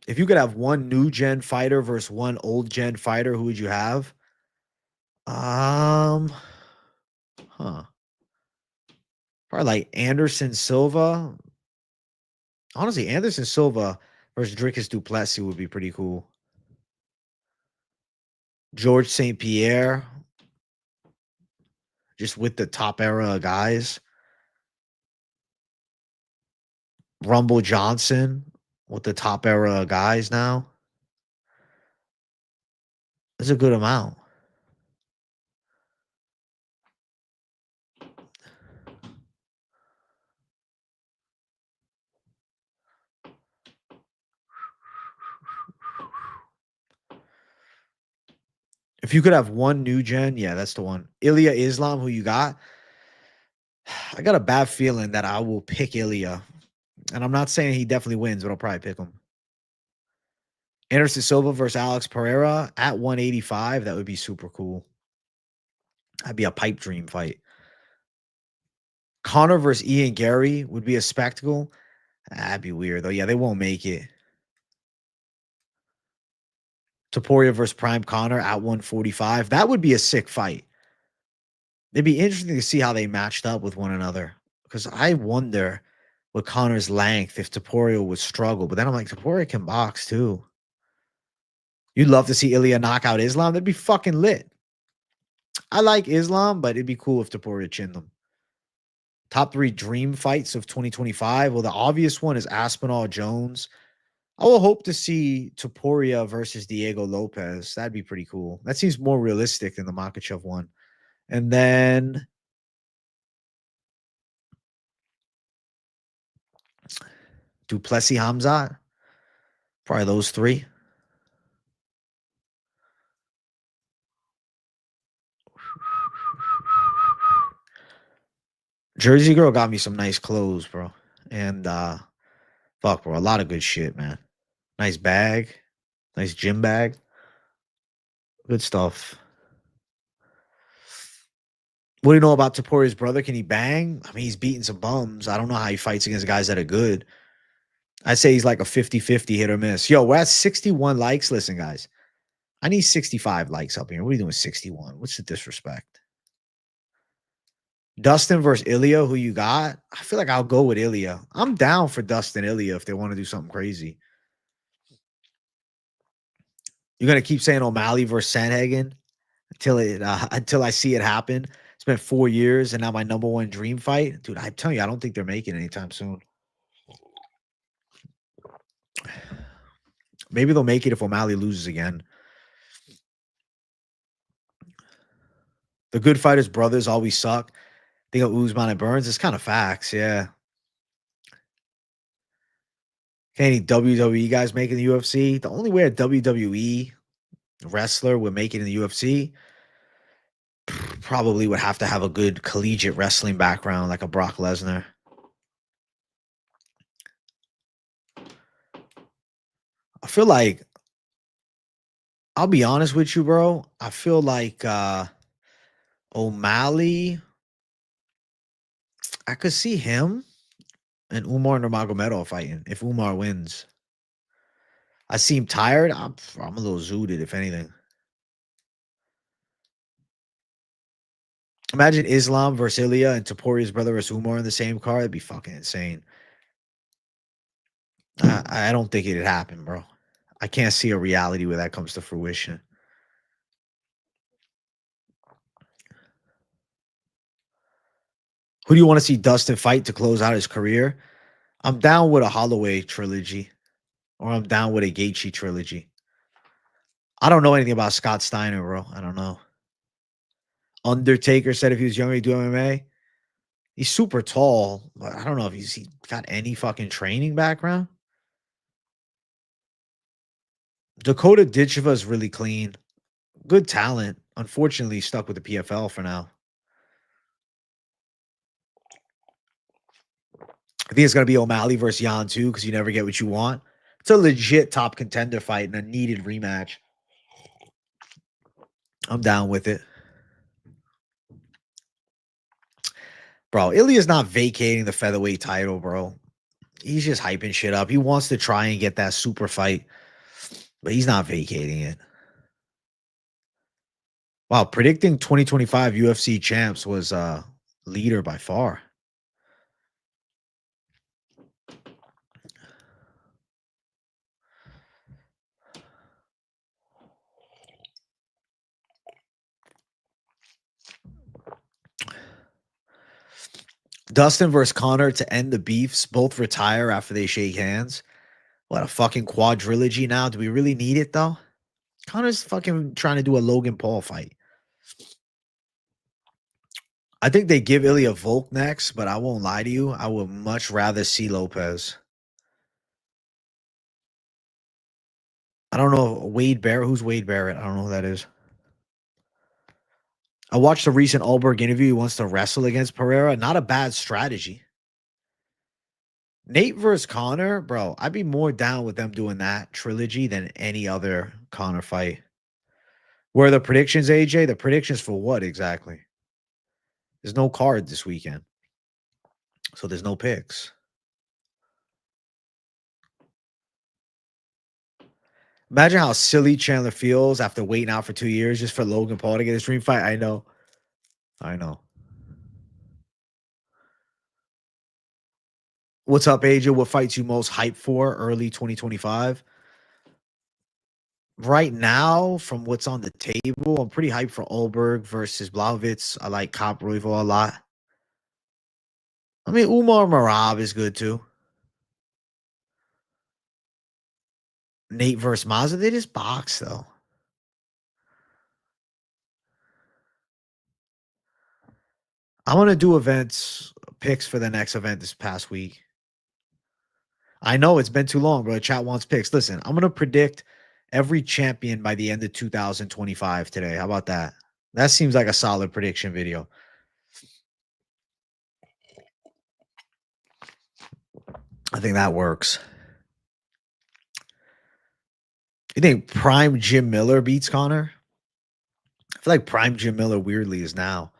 Speaker 1: If you could have one new gen fighter versus one old gen fighter, who would you have? Huh. Probably like Anderson Silva. Honestly, Anderson Silva versus Dricus Duplessis would be pretty cool. George St. Pierre, just with the top era guys. Rumble Johnson with the top era guys now. That's a good amount. If you could have one new gen, yeah, that's the one. Ilya Islam, who you got? I got a bad feeling that I will pick Ilya. And I'm not saying he definitely wins, but I'll probably pick him. Anderson Silva versus Alex Pereira at 185. That would be super cool. That'd be a pipe dream fight. Connor versus Ian Gary would be a spectacle. That'd be weird, though. Yeah, they won't make it. Topuria versus Prime Connor at 145. That would be a sick fight. It'd be interesting to see how they matched up with one another. Because I wonder with Connor's length if Topuria would struggle. But then I'm like, Topuria can box too. You'd love to see Ilya knock out Islam. That'd be fucking lit. I like Islam, but it'd be cool if Topuria chinned him. Top 3 dream fights of 2025. Well, the obvious one is Aspinall Jones. I will hope to see Topuria versus Diego Lopez. That'd be pretty cool. That seems more realistic than the Makhachev one. And then Duplessis Hamzat. Probably those 3. Jersey Girl got me some nice clothes, bro. And fuck, bro, a lot of good shit, man. Nice bag. Nice gym bag. Good stuff. What do you know about Topuria's brother? Can he bang? I mean, he's beating some bums. I don't know how he fights against guys that are good. I'd say he's like a 50-50 hit or miss. Yo, we're at 61 likes. Listen, guys, I need 65 likes up here. What are you doing with 61? What's the disrespect? Dustin versus Ilya, who you got? I feel like I'll go with Ilya. I'm down for Dustin Ilya if they want to do something crazy. You're gonna keep saying O'Malley versus Sandhagen until I see it happen. It's been 4 years, and now my number one dream fight, dude. I'm telling you, I don't think they're making it anytime soon. Maybe they'll make it if O'Malley loses again. The good fighters' brothers always suck. Think of Usman and Burns. It's kind of facts, yeah. Any WWE guys making the UFC? The only way a WWE wrestler would make it in the UFC probably would have to have a good collegiate wrestling background, like a Brock Lesnar. I feel like, I'll be honest with you, bro. I feel like O'Malley, I could see him and Umar Nurmagomedov fighting if Umar wins. I seem tired. I'm a little zooted, if anything. Imagine Islam versus Ilya and Topuria's brother versus Umar in the same car. That'd be fucking insane. I don't think it'd happen, bro. I can't see a reality where that comes to fruition. Who do you want to see Dustin fight to close out his career? I'm down with a Holloway trilogy, or I'm down with a Gaethje trilogy. I don't know anything about Scott Steiner, bro. I don't know. Undertaker said if he was younger, he'd do MMA. He's super tall, but I don't know if he got any fucking training background. Dakota Ditcheva is really clean. Good talent. Unfortunately, stuck with the PFL for now. I think it's going to be O'Malley versus Jan too, because you never get what you want. It's a legit top contender fight and a needed rematch. I'm down with it. Bro, Ilya's not vacating the featherweight title, bro. He's just hyping shit up. He wants to try and get that super fight, but he's not vacating it. Wow, predicting 2025 UFC champs was leader by far. Dustin versus Connor to end the beefs. Both retire after they shake hands. What a fucking quadrilogy now. Do we really need it though? Connor's fucking trying to do a Logan Paul fight. I think they give Ilya Volk next, but I won't lie to you. I would much rather see Lopez. I don't know Wade Barrett. Who's Wade Barrett? I don't know who that is. I watched a recent Allberg interview. He wants to wrestle against Pereira. Not a bad strategy. Nate versus Connor, bro. I'd be more down with them doing that trilogy than any other Connor fight. Where are the predictions, AJ? The predictions for what exactly? There's no card this weekend. So there's no picks. Imagine how silly Chandler feels after waiting out for 2 years just for Logan Paul to get his dream fight. I know. I know. What's up, AJ? What fights you most hyped for early 2025? Right now, from what's on the table, I'm pretty hyped for Allberg versus Blachowicz. I like Cop Royval a lot. I mean, Umar Marab is good too. Nate versus Mazda, they just box though. I want to do events picks for the next event this past week. I know it's been too long, bro. Chat wants picks. Listen, I'm gonna predict every champion by the end of 2025 today. How about that? That seems like a solid prediction video. I think that works. You think Prime Jim Miller beats Connor? I feel like Prime Jim Miller weirdly is now.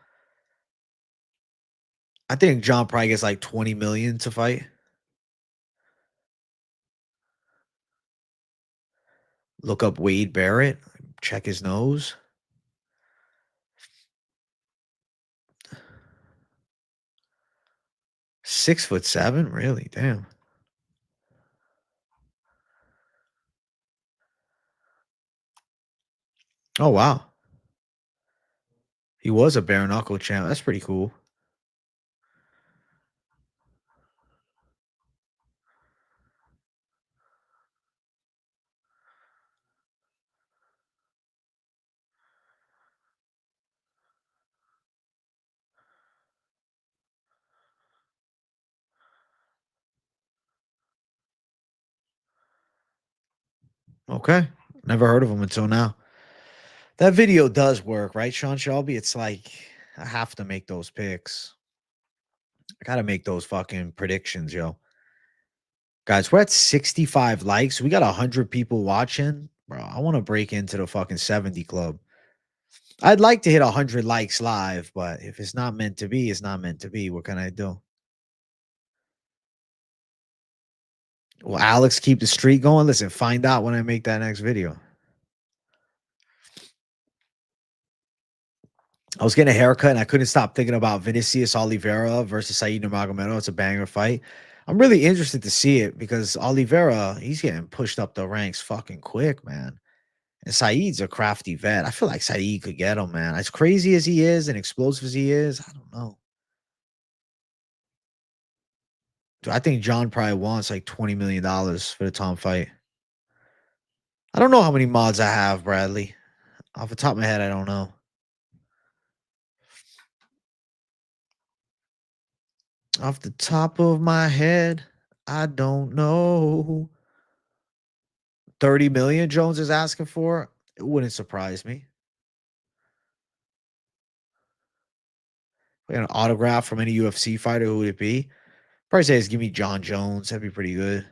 Speaker 1: I think John probably gets like 20 million to fight. Look up Wade Barrett. Check his nose. 6'7"? Really? Damn. Oh wow. He was a bare knuckle champ. That's pretty cool. Okay. Never heard of him until now. That video does work, right, Sean Shelby? It's like I have to make those picks. I gotta make those fucking predictions, yo. Guys, we're at 65 likes. We got 100 people watching. Bro, I want to break into the fucking 70 club. I'd like to hit 100 likes live, but if it's not meant to be, it's not meant to be. What can I do? Will Alex keep the streak going? Listen, find out when I make that next video. I was getting a haircut and I couldn't stop thinking about Vinicius Oliveira versus Said Nurmagomedov. It's a banger fight. I'm really interested to see it because Oliveira, he's getting pushed up the ranks fucking quick, man. And Saeed's a crafty vet. I feel like Saeed could get him, man. As crazy as he is and explosive as he is, I don't know. Dude, I think John probably wants like $20 million for the Tom fight. I don't know how many mods I have, Bradley. Off the top of my head, I don't know. Off the top of my head, I don't know. 30 million Jones is asking for. It wouldn't surprise me. We got an autograph from any UFC fighter, who would it be? Probably say give me John Jones. That'd be pretty good.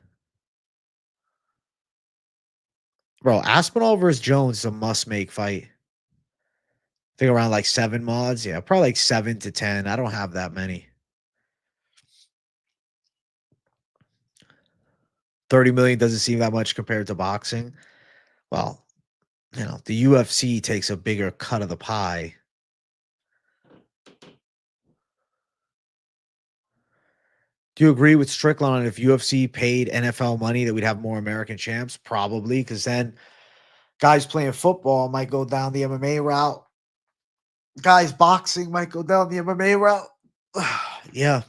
Speaker 1: Bro, Aspinall versus Jones is a must-make fight. I think around like 7 mods. Yeah, probably like 7 to 10. I don't have that many. 30 million doesn't seem that much compared to boxing. Well, you know, the UFC takes a bigger cut of the pie. Do you agree with Strickland on if UFC paid NFL money that we'd have more American champs? Probably, because then guys playing football might go down the MMA route. Guys boxing might go down the MMA route. Yeah.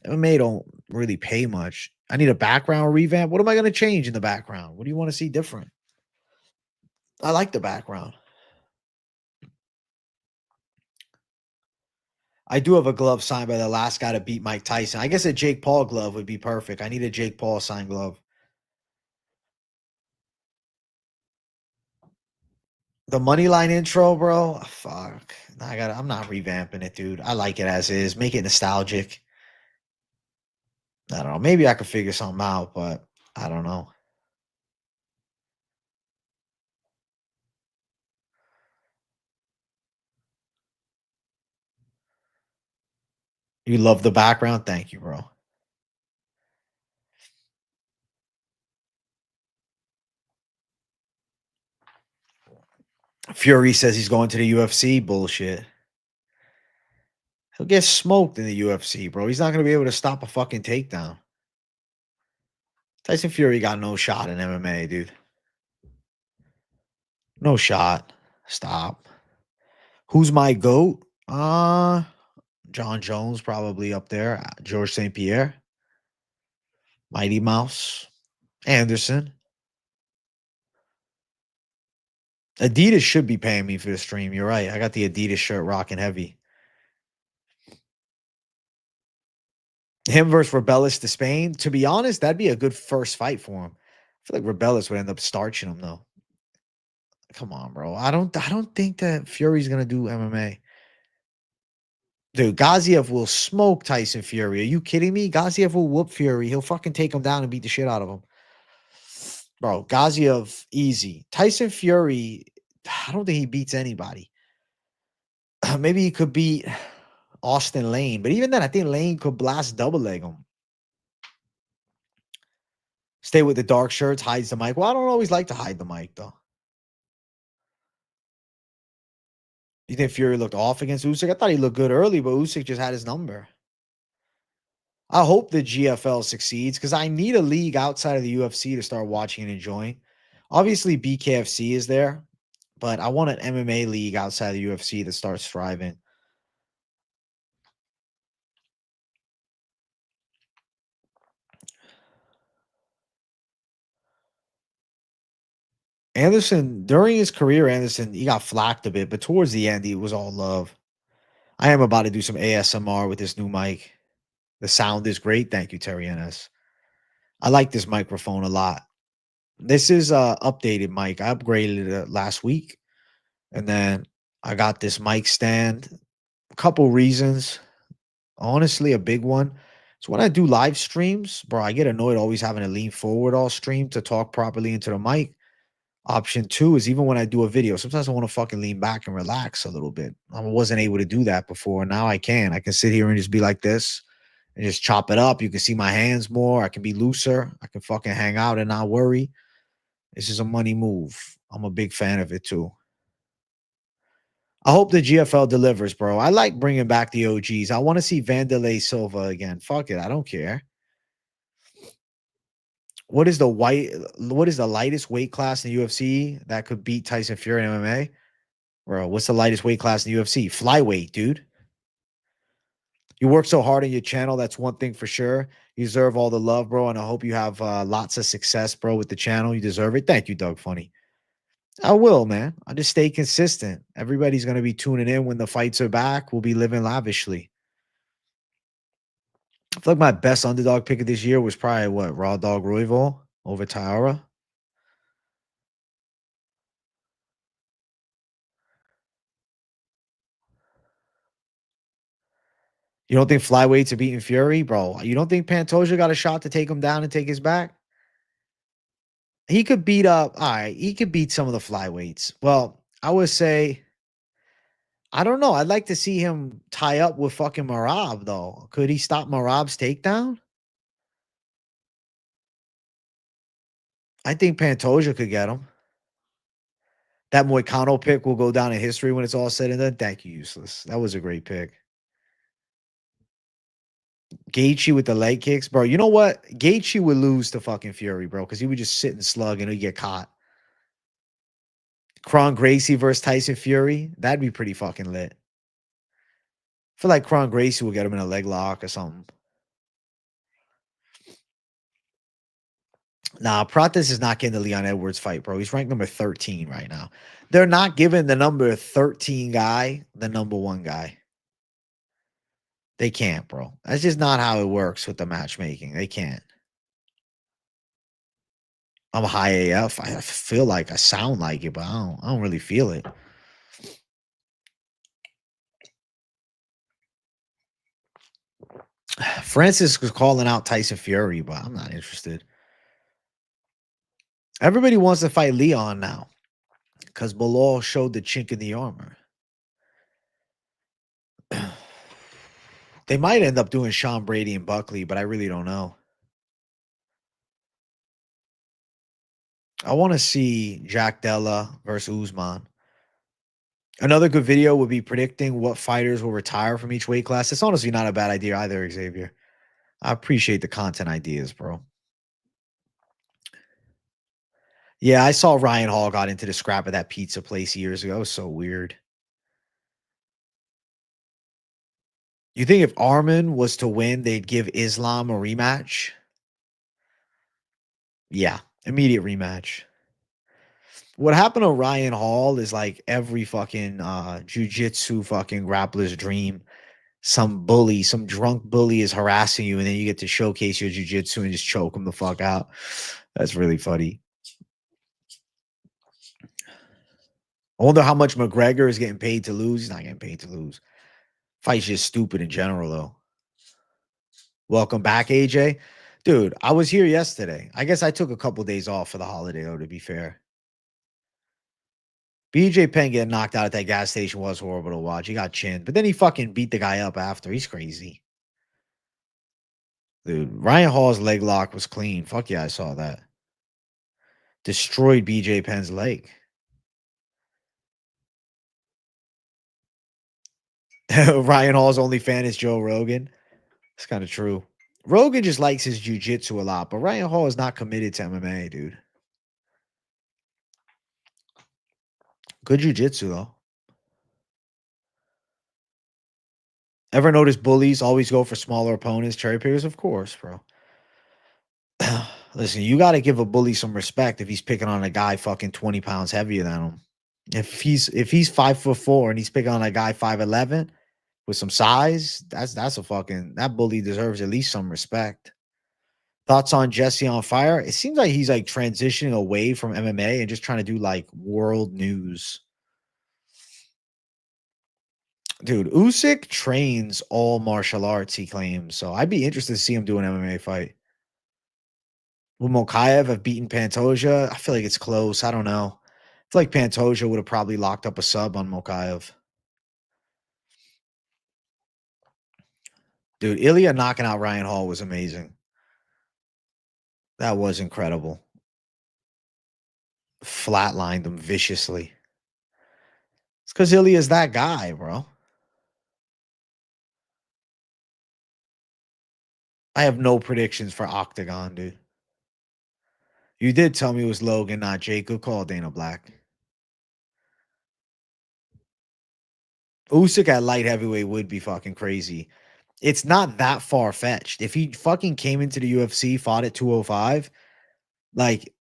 Speaker 1: MMA don't really pay much. I need a background revamp. What am I going to change in the background? What do you want to see different? I like the background. I do have a glove signed by the last guy to beat Mike Tyson. I guess a Jake Paul glove would be perfect. I need a Jake Paul signed glove. The money line intro, bro. Fuck. I'm not revamping it, dude. I like it as is. Make it nostalgic. I don't know. Maybe I could figure something out, but I don't know. You love the background? Thank you, bro. Fury says he's going to the UFC. Bullshit. He'll get smoked in the UFC, bro. He's not going to be able to stop a fucking takedown. Tyson Fury got no shot in MMA, dude. No shot. Stop. Who's my GOAT? John Jones probably up there. George St. Pierre. Mighty Mouse. Anderson. Adidas should be paying me for the stream. You're right. I got the Adidas shirt rocking heavy. Him versus Rebellis to Spain. To be honest, that'd be a good first fight for him. I feel like Rebellis would end up starching him though. Come on, bro. I don't think that Fury's gonna do MMA. Dude, Gaziev will smoke Tyson Fury. Are you kidding me? Gaziev will whoop Fury. He'll fucking take him down and beat the shit out of him. Bro, Gaziev, easy. Tyson Fury, I don't think he beats anybody. Maybe he could beat Austin Lane. But even then, I think Lane could blast double leg him. Stay with the dark shirts, hides the mic. Well, I don't always like to hide the mic, though. You think Fury looked off against Usyk? I thought he looked good early, but Usyk just had his number. I hope the GFL succeeds because I need a league outside of the UFC to start watching and enjoying. Obviously, BKFC is there, but I want an MMA league outside of the UFC that starts thriving. Anderson, during his career, he got flacked a bit, but towards the end, he was all love. I am about to do some ASMR with this new mic. The sound is great. Thank you, Terry NS. I like this microphone a lot. This is a updated mic. I upgraded it last week. And then I got this mic stand. A couple reasons. Honestly, a big one. So when I do live streams, bro, I get annoyed always having to lean forward all stream to talk properly into the mic. Option two is even when I do a video, sometimes I want to fucking lean back and relax a little bit. I wasn't able to do that before. Now I can. I can sit here and just be like this and just chop it up. You can see my hands more. I can be looser. I can fucking hang out and not worry. This is a money move. I'm a big fan of it too. I hope the GFL delivers, bro. I like bringing back the OGs. I want to see Vanderlei Silva again. Fuck it. I don't care. What is the lightest weight class in the UFC that could beat Tyson Fury in MMA? Bro, what's the lightest weight class in the UFC? Flyweight, dude. You work so hard on your channel. That's one thing for sure. You deserve all the love, bro. And I hope you have lots of success, bro, with the channel. You deserve it. Thank you, Doug Funny. I will, man. I just stay consistent. Everybody's going to be tuning in when the fights are back. We'll be living lavishly. I feel like my best underdog pick of this year was probably what? Raw Dog Royval over Taira. You don't think flyweights are beating Fury, bro? You don't think Pantoja got a shot to take him down and take his back? He could beat up. All right, he could beat some of the flyweights. Well, I would say, I don't know. I'd like to see him tie up with fucking Marab, though. Could he stop Marab's takedown? I think Pantoja could get him. That Moicano pick will go down in history when it's all said and done. Thank you, Useless. That was a great pick. Gaethje with the leg kicks, bro. You know what? Gaethje would lose to fucking Fury, bro, because he would just sit and slug and he'd get caught. Kron Gracie versus Tyson Fury. That'd be pretty fucking lit. I feel like Kron Gracie will get him in a leg lock or something. Nah, Prates is not getting the Leon Edwards fight, bro. He's ranked number 13 right now. They're not giving the number 13 guy the number 1 guy. They can't, bro. That's just not how it works with the matchmaking. They can't. I'm a high AF. I feel like I sound like it, but I don't really feel it. Francis was calling out Tyson Fury, but I'm not interested. Everybody wants to fight Leon now because Bilal showed the chink in the armor. They might end up doing Sean Brady and Buckley, but I really don't know. I want to see Jack Della versus Usman. Another good video would be predicting what fighters will retire from each weight class. It's honestly not a bad idea either, Xavier. I appreciate the content ideas, bro. Yeah, I saw Ryan Hall got into the scrap of that pizza place years ago. It was so weird. You think if Arman was to win, they'd give Islam a rematch? Yeah, immediate rematch. What happened to Ryan Hall is like every fucking jujitsu fucking grappler's dream. Some bully, some drunk bully is harassing you, and then you get to showcase your jujitsu and just choke him the fuck out. That's really funny. I wonder how much McGregor is getting paid to lose. He's not getting paid to lose. Fight's just stupid in general, though. Welcome back, AJ. Dude, I was here yesterday. I guess I took a couple days off for the holiday, though, to be fair. BJ Penn getting knocked out at that gas station was horrible to watch. He got chinned, but then he fucking beat the guy up after. He's crazy. Dude, Ryan Hall's leg lock was clean. Fuck yeah, I saw that. Destroyed BJ Penn's leg. Ryan Hall's only fan is Joe Rogan. It's kind of true. Rogan just likes his jujitsu a lot, but Ryan Hall is not committed to MMA, dude. Good jujitsu, though. Ever notice bullies always go for smaller opponents, cherry pickers? Of course, bro. Listen, you got to give a bully some respect if he's picking on a guy fucking 20 pounds heavier than him. If he's 5'4" and he's picking on a guy 5'11" with some size, that's a fucking, that bully deserves at least some respect. Thoughts on Jesse on fire? It seems like he's like transitioning away from MMA and just trying to do like world news. Dude, Usyk trains all martial arts, he claims. So I'd be interested to see him do an MMA fight. Will Mokaev have beaten Pantoja? I feel like it's close. I don't know. I feel like Pantoja would have probably locked up a sub on Mokaev. Dude, Ilya knocking out Ryan Hall was amazing. That was incredible. Flatlined him viciously. It's because Ilya's that guy, bro. I have no predictions for Octagon, dude. You did tell me it was Logan, not Jake. Good call, Dana Black. Usyk at light heavyweight would be fucking crazy. It's not that far fetched. If he fucking came into the UFC, fought at 205, like,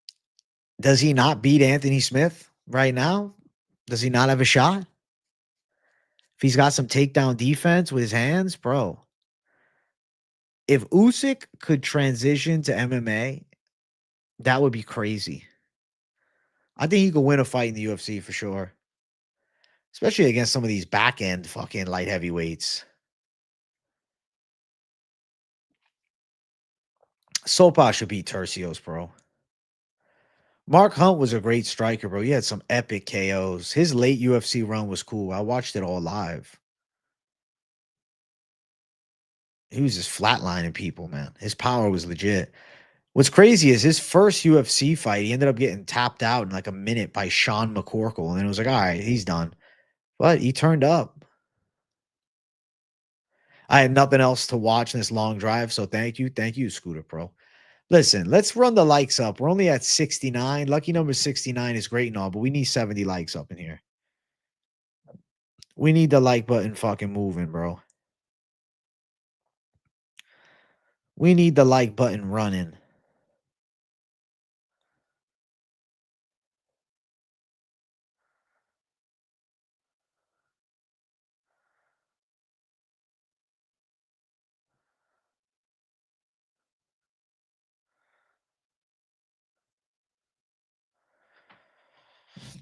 Speaker 1: does he not beat Anthony Smith right now? Does he not have a shot? If he's got some takedown defense with his hands, bro. If Usyk could transition to MMA, that would be crazy. I think he could win a fight in the UFC for sure. Especially against some of these back end fucking light heavyweights. Sopa should beat Tercios, bro. Mark Hunt was a great striker, bro. He had some epic KOs. His late UFC run was cool. I watched it all live. He was just flatlining people, man. His power was legit. What's crazy is his first UFC fight, he ended up getting tapped out in like a minute by Sean McCorkle. And then it was like, all right, he's done. But he turned up. I had nothing else to watch in this long drive. So thank you. Thank you, Scooter Pro. Listen, let's run the likes up. We're only at 69. Lucky number 69 is great and all, but we need 70 likes up in here. We need the like button fucking moving, bro. We need the like button running.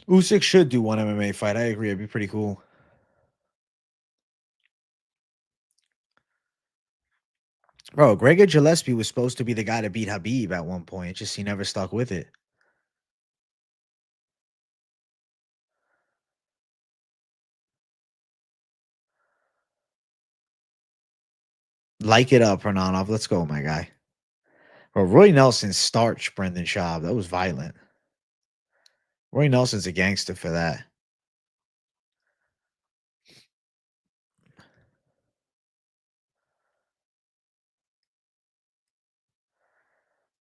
Speaker 1: Usyk should do one MMA fight. I agree. It'd be pretty cool. Bro, Gregor Gillespie was supposed to be the guy to beat Habib at one point. It's just he never stuck with it. Like it up, Prananov. Let's go, my guy. Bro, Roy Nelson starched Brendan Schaub. That was violent. Roy Nelson's a gangster for that.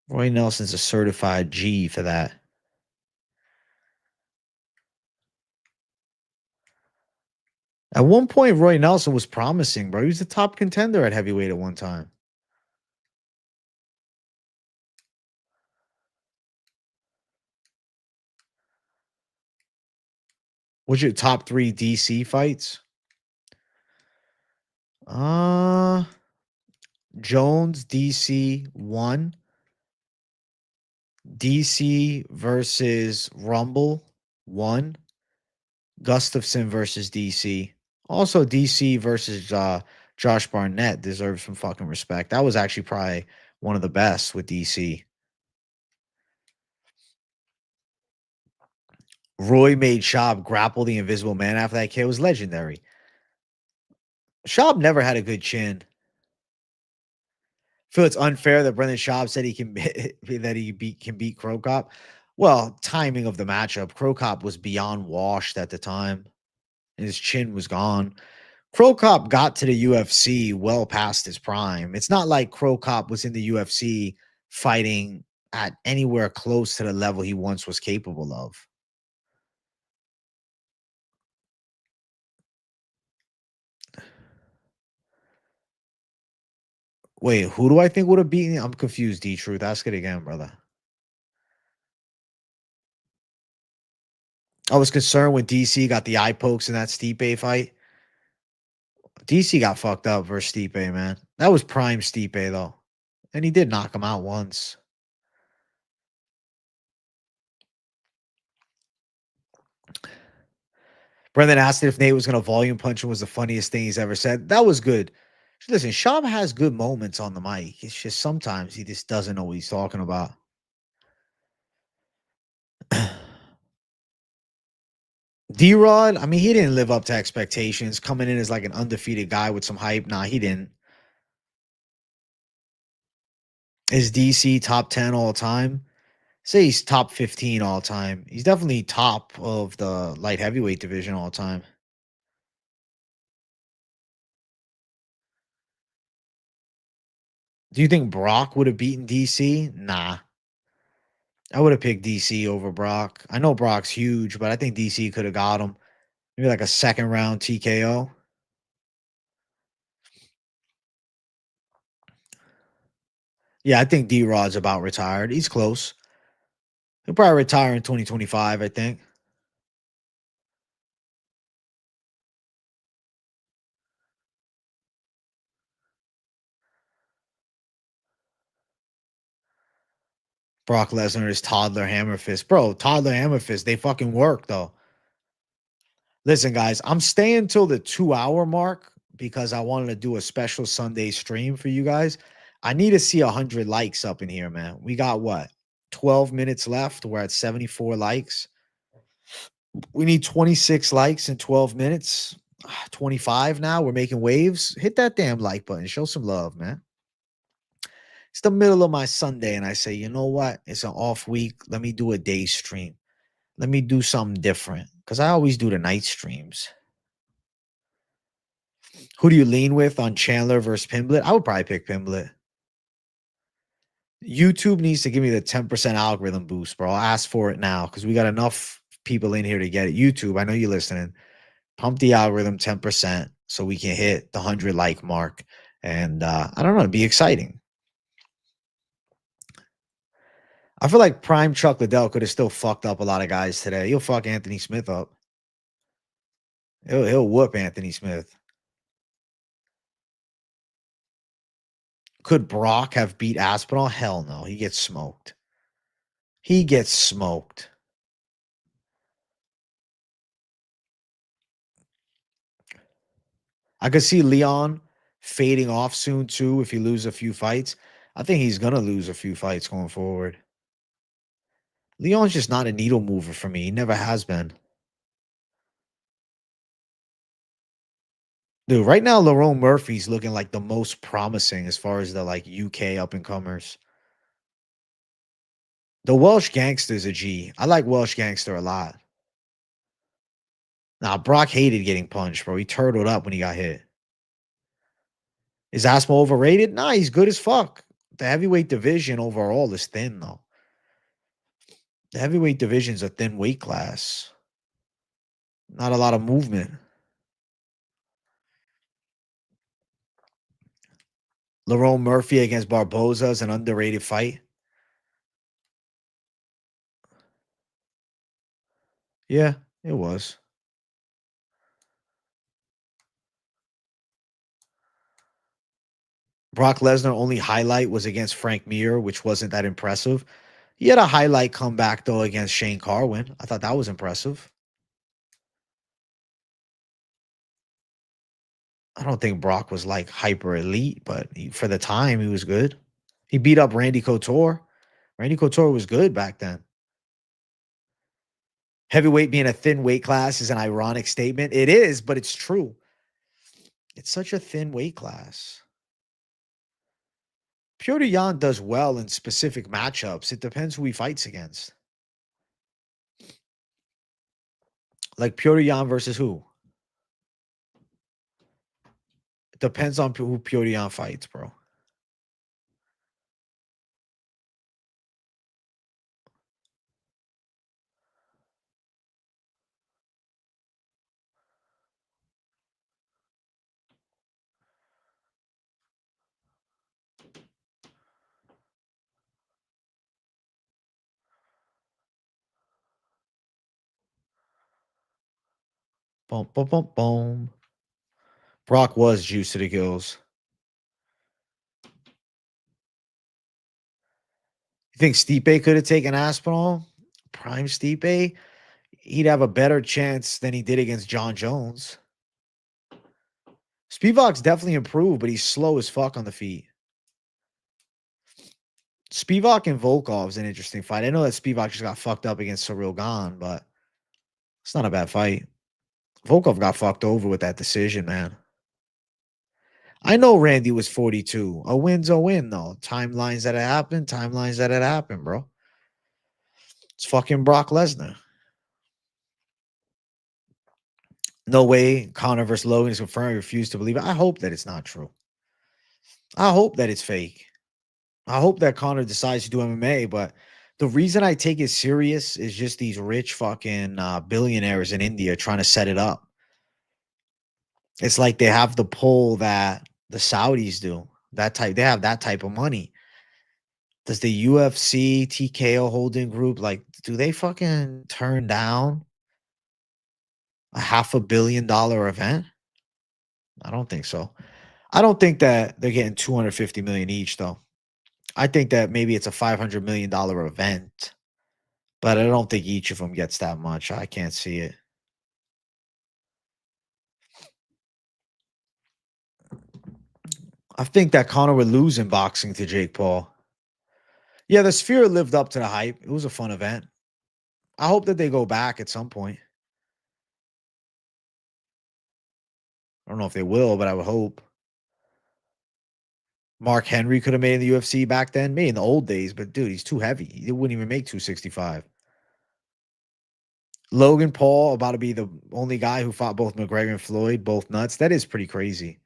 Speaker 1: Roy Nelson's a certified G for that. At one point, Roy Nelson was promising, bro. He was the top contender at heavyweight at one time. What's your top 3 DC fights? Jones, DC 1. DC versus Rumble 1. Gustafson versus DC. Also, DC versus Josh Barnett deserves some fucking respect. That was actually probably one of the best with DC. Roy made Schaub grapple the Invisible Man after that kill. It was legendary. Schaub never had a good chin. I feel it's unfair that Brendan Schaub said he can beat Crow Cop. Well, timing of the matchup. Crow Cop was beyond washed at the time. And his chin was gone. Crow Cop got to the UFC well past his prime. It's not like Crow Cop was in the UFC fighting at anywhere close to the level he once was capable of. Wait, who do I think would have beaten? I'm confused, D-Truth. Ask it again, brother. I was concerned when DC got the eye pokes in that Stipe fight. DC got fucked up versus Stipe, man. That was prime Stipe, though. And he did knock him out once. Brendan asked if Nate was going to volume punch him was the funniest thing he's ever said. That was good. Listen, Schaub has good moments on the mic. It's just sometimes he just doesn't know what he's talking about. D-Rod, I mean, he didn't live up to expectations. Coming in as like an undefeated guy with some hype. Nah, he didn't. Is DC top 10 all time? Say he's top 15 all time. He's definitely top of the light heavyweight division all time. Do you think Brock would have beaten DC? Nah. I would have picked DC over Brock. I know Brock's huge, but I think DC could have got him. Maybe like a second round TKO. Yeah, I think D-Rod's about retired. He's close. He'll probably retire in 2025, I think. Brock Lesnar is toddler hammer fist. Bro, toddler hammer fist, they fucking work, though. Listen, guys, I'm staying till the 2-hour mark because I wanted to do a special Sunday stream for you guys. I need to see 100 likes up in here, man. We got what? 12 minutes left. We're at 74 likes. We need 26 likes in 12 minutes. 25 now. We're making waves. Hit that damn like button. Show some love, man. It's the middle of my Sunday, and I say, you know what? It's an off week. Let me do a day stream. Let me do something different because I always do the night streams. Who do you lean with on Chandler versus Pimblett? I would probably pick Pimblett. YouTube needs to give me the 10% algorithm boost, bro. I'll ask for it now because we got enough people in here to get it. YouTube, I know you're listening. Pump the algorithm 10% so we can hit the 100 like mark. And I don't know, it'd be exciting. I feel like Prime Chuck Liddell could have still fucked up a lot of guys today. He'll fuck Anthony Smith up. He'll whoop Anthony Smith. Could Brock have beat Aspinall? Hell no. He gets smoked. He gets smoked. I could see Leon fading off soon too if he loses a few fights. I think he's gonna lose a few fights going forward. Leon's just not a needle mover for me. He never has been. Dude, right now, Lerone Murphy's looking like the most promising as far as the like UK up and comers. The Welsh Gangster's a G. I like Welsh Gangster a lot. Nah, Brock hated getting punched, bro. He turtled up when he got hit. Is Asmo overrated? Nah, he's good as fuck. The heavyweight division overall is thin, though. The heavyweight division's a thin weight class. Not a lot of movement. Lerone Murphy against Barboza is an underrated fight. Yeah, it was. Brock Lesnar only highlight was against Frank Mir, which wasn't that impressive. He had a highlight comeback, though, against Shane Carwin. I thought that was impressive. I don't think Brock was like hyper elite, but for the time, he was good. He beat up Randy Couture. Randy Couture was good back then. Heavyweight being a thin weight class is an ironic statement. It is, but it's true. It's such a thin weight class. Petr Yan does well in specific matchups. It depends who he fights against. Like Petr Yan versus who? It depends on who Petr Yan fights, bro. Boom, boom, boom, boom. Brock was juiced to the gills. You think Stipe could have taken Aspinall? Prime Stipe? He'd have a better chance than he did against John Jones. Spivak's definitely improved, but he's slow as fuck on the feet. Spivak and Volkov's an interesting fight. I know that Spivak just got fucked up against Cyril Gane, but it's not a bad fight. Volkov got fucked over with that decision, man. I know Randy was 42. A win's a win, though. Timelines that it happened, bro. It's fucking Brock Lesnar. No way Conor versus Logan is confirmed. I refuse to believe it. I hope that it's not true. I hope that it's fake. I hope that Conor decides to do MMA, but the reason I take it serious is just these rich fucking billionaires in India trying to set it up. It's like they have the pull that the Saudis do. They have that type of money. Does the UFC TKO holding group, like, do they fucking turn down a $500 million event? I don't think so. I don't think that they're getting 250 million each, though. I think that maybe it's a $500 million event, but I don't think each of them gets that much. I can't see it. I think that Conor would lose in boxing to Jake Paul. Yeah, the Sphere lived up to the hype. It was a fun event. I hope that they go back at some point. I don't know if they will, but I would hope. Mark Henry could have made in the UFC back then, maybe in the old days, but dude, he's too heavy. He wouldn't even make 265. Logan Paul about to be the only guy who fought both McGregor and Floyd, both nuts. That is pretty crazy.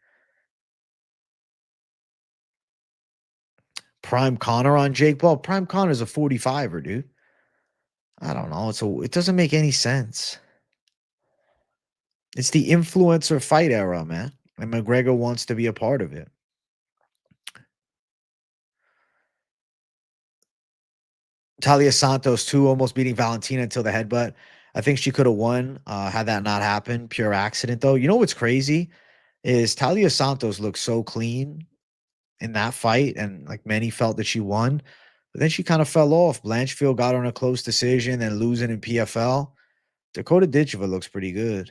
Speaker 1: Prime Connor on Jake Paul. Prime Connor's a 45er, dude. I don't know. It doesn't make any sense. It's the influencer fight era, man. And McGregor wants to be a part of it. Talia Santos, too, almost beating Valentina until the headbutt. I think she could have won had that not happened. Pure accident, though. You know what's crazy is Talia Santos looked so clean in that fight, and like many felt that she won. But then she kind of fell off. Blanchfield got her in a close decision and losing in PFL. Dakota Ditcheva looks pretty good.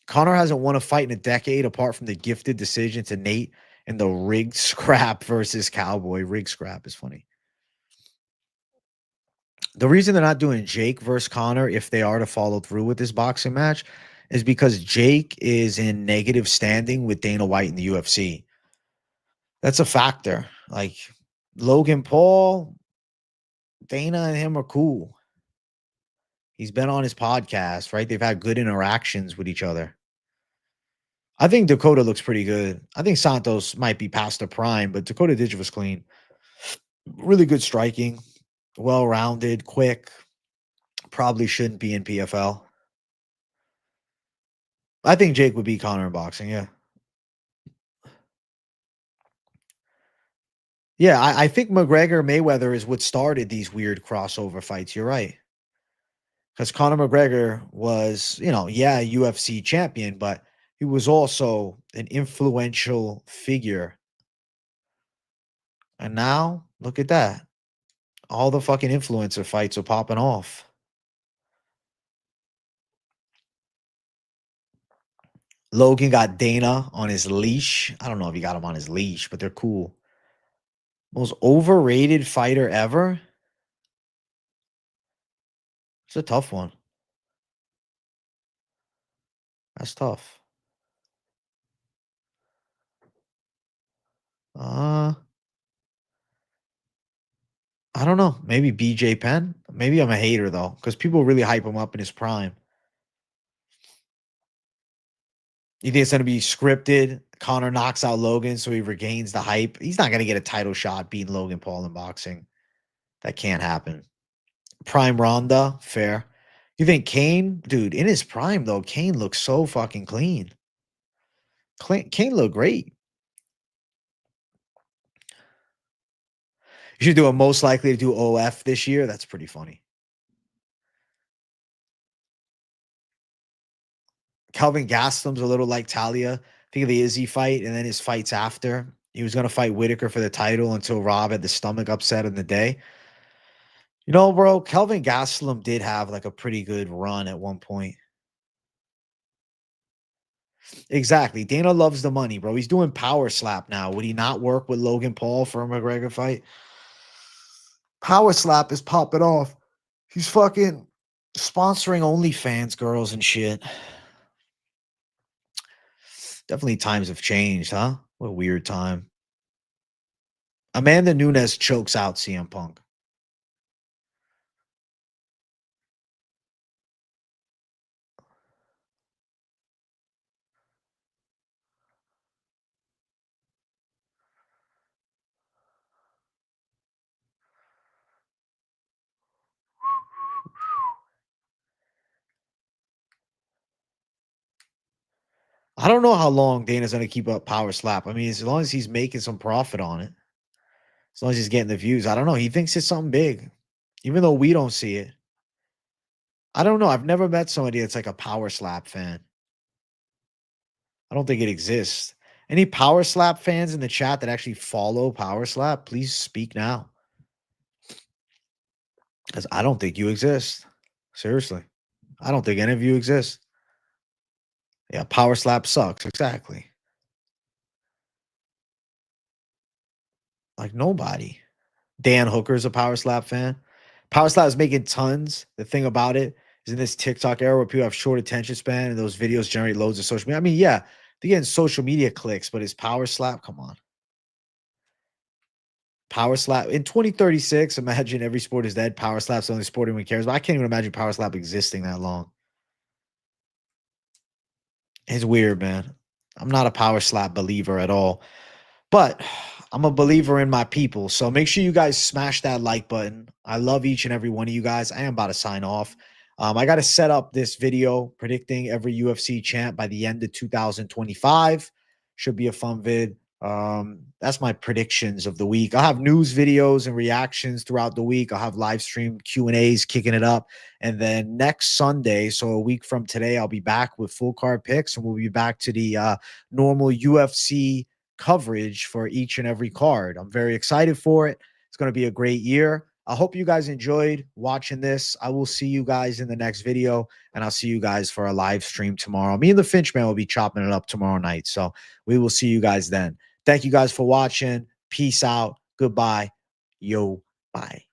Speaker 1: Conor hasn't won a fight in a decade apart from the gifted decision to Nate and the rigged scrap versus Cowboy. Rigged scrap is funny. The reason they're not doing Jake versus Conor, if they are to follow through with this boxing match, is because Jake is in negative standing with Dana White in the UFC. That's a factor. Like Logan Paul, Dana and him are cool. He's been on his podcast, right? They've had good interactions with each other. I think Dakota looks pretty good. I think Santos might be past the prime, but Dakota Ditch was clean. Really good striking, well-rounded, quick. Probably shouldn't be in PFL. I think Jake would beat Conor in boxing, yeah. Yeah, I think McGregor Mayweather is what started these weird crossover fights. You're right. Because Conor McGregor was, yeah, a UFC champion, but he was also an influential figure. And now, look at that. All the fucking influencer fights are popping off. Logan got Dana on his leash. I don't know if he got him on his leash, but they're cool. Most overrated fighter ever? It's a tough one. That's tough. I don't know. Maybe BJ Penn. Maybe I'm a hater though, because people really hype him up in his prime. You think it's gonna be scripted? Conor knocks out Logan, so he regains the hype. He's not gonna get a title shot beating Logan Paul in boxing. That can't happen. Prime Ronda, fair. You think Kane, dude, in his prime though, Kane looks so fucking clean. Kane looked great. You should do a most likely to do OF this year. That's pretty funny. Kelvin Gastelum's a little like Talia. Think of the Izzy fight and then his fights after. He was going to fight Whitaker for the title until Rob had the stomach upset in the day. Bro, Kelvin Gastelum did have like a pretty good run at one point. Exactly. Dana loves the money, bro. He's doing Power Slap now. Would he not work with Logan Paul for a McGregor fight? Power Slap is popping off. He's fucking sponsoring OnlyFans girls and shit. Definitely times have changed, huh? What a weird time. Amanda Nunes chokes out CM Punk. I don't know how long Dana's going to keep up Power Slap. I mean, as long as he's making some profit on it, as long as he's getting the views, I don't know. He thinks it's something big, even though we don't see it. I don't know. I've never met somebody that's like a Power Slap fan. I don't think it exists. Any Power Slap fans in the chat that actually follow Power Slap, please speak now. Because I don't think you exist. Seriously. I don't think any of you exist. Yeah, Power Slap sucks. Exactly. Like nobody. Dan Hooker's a Power Slap fan. Power Slap is making tons. The thing about it is in this TikTok era where people have short attention span and those videos generate loads of social media. I mean, yeah, they're getting social media clicks, but is Power Slap? Come on. Power Slap in 2036. Imagine every sport is dead. Power Slap's the only sport anyone cares. But I can't even imagine Power Slap existing that long. It's weird, man. I'm not a Power Slap believer at all. But I'm a believer in my people. So make sure you guys smash that like button. I love each and every one of you guys. I am about to sign off. I got to set up this video predicting every UFC champ by the end of 2025. Should be a fun vid. That's my predictions of the week. I'll have news videos and reactions throughout the week. I'll have live stream Q&As kicking it up. And then next Sunday, so a week from today, I'll be back with full card picks and we'll be back to the normal UFC coverage for each and every card. I'm very excited for it. It's going to be a great year. I hope you guys enjoyed watching this. I will see you guys in the next video, and I'll see you guys for a live stream tomorrow. Me and the Finch Man will be chopping it up tomorrow night, so we will see you guys then. Thank you guys for watching. Peace out. Goodbye. Yo, bye.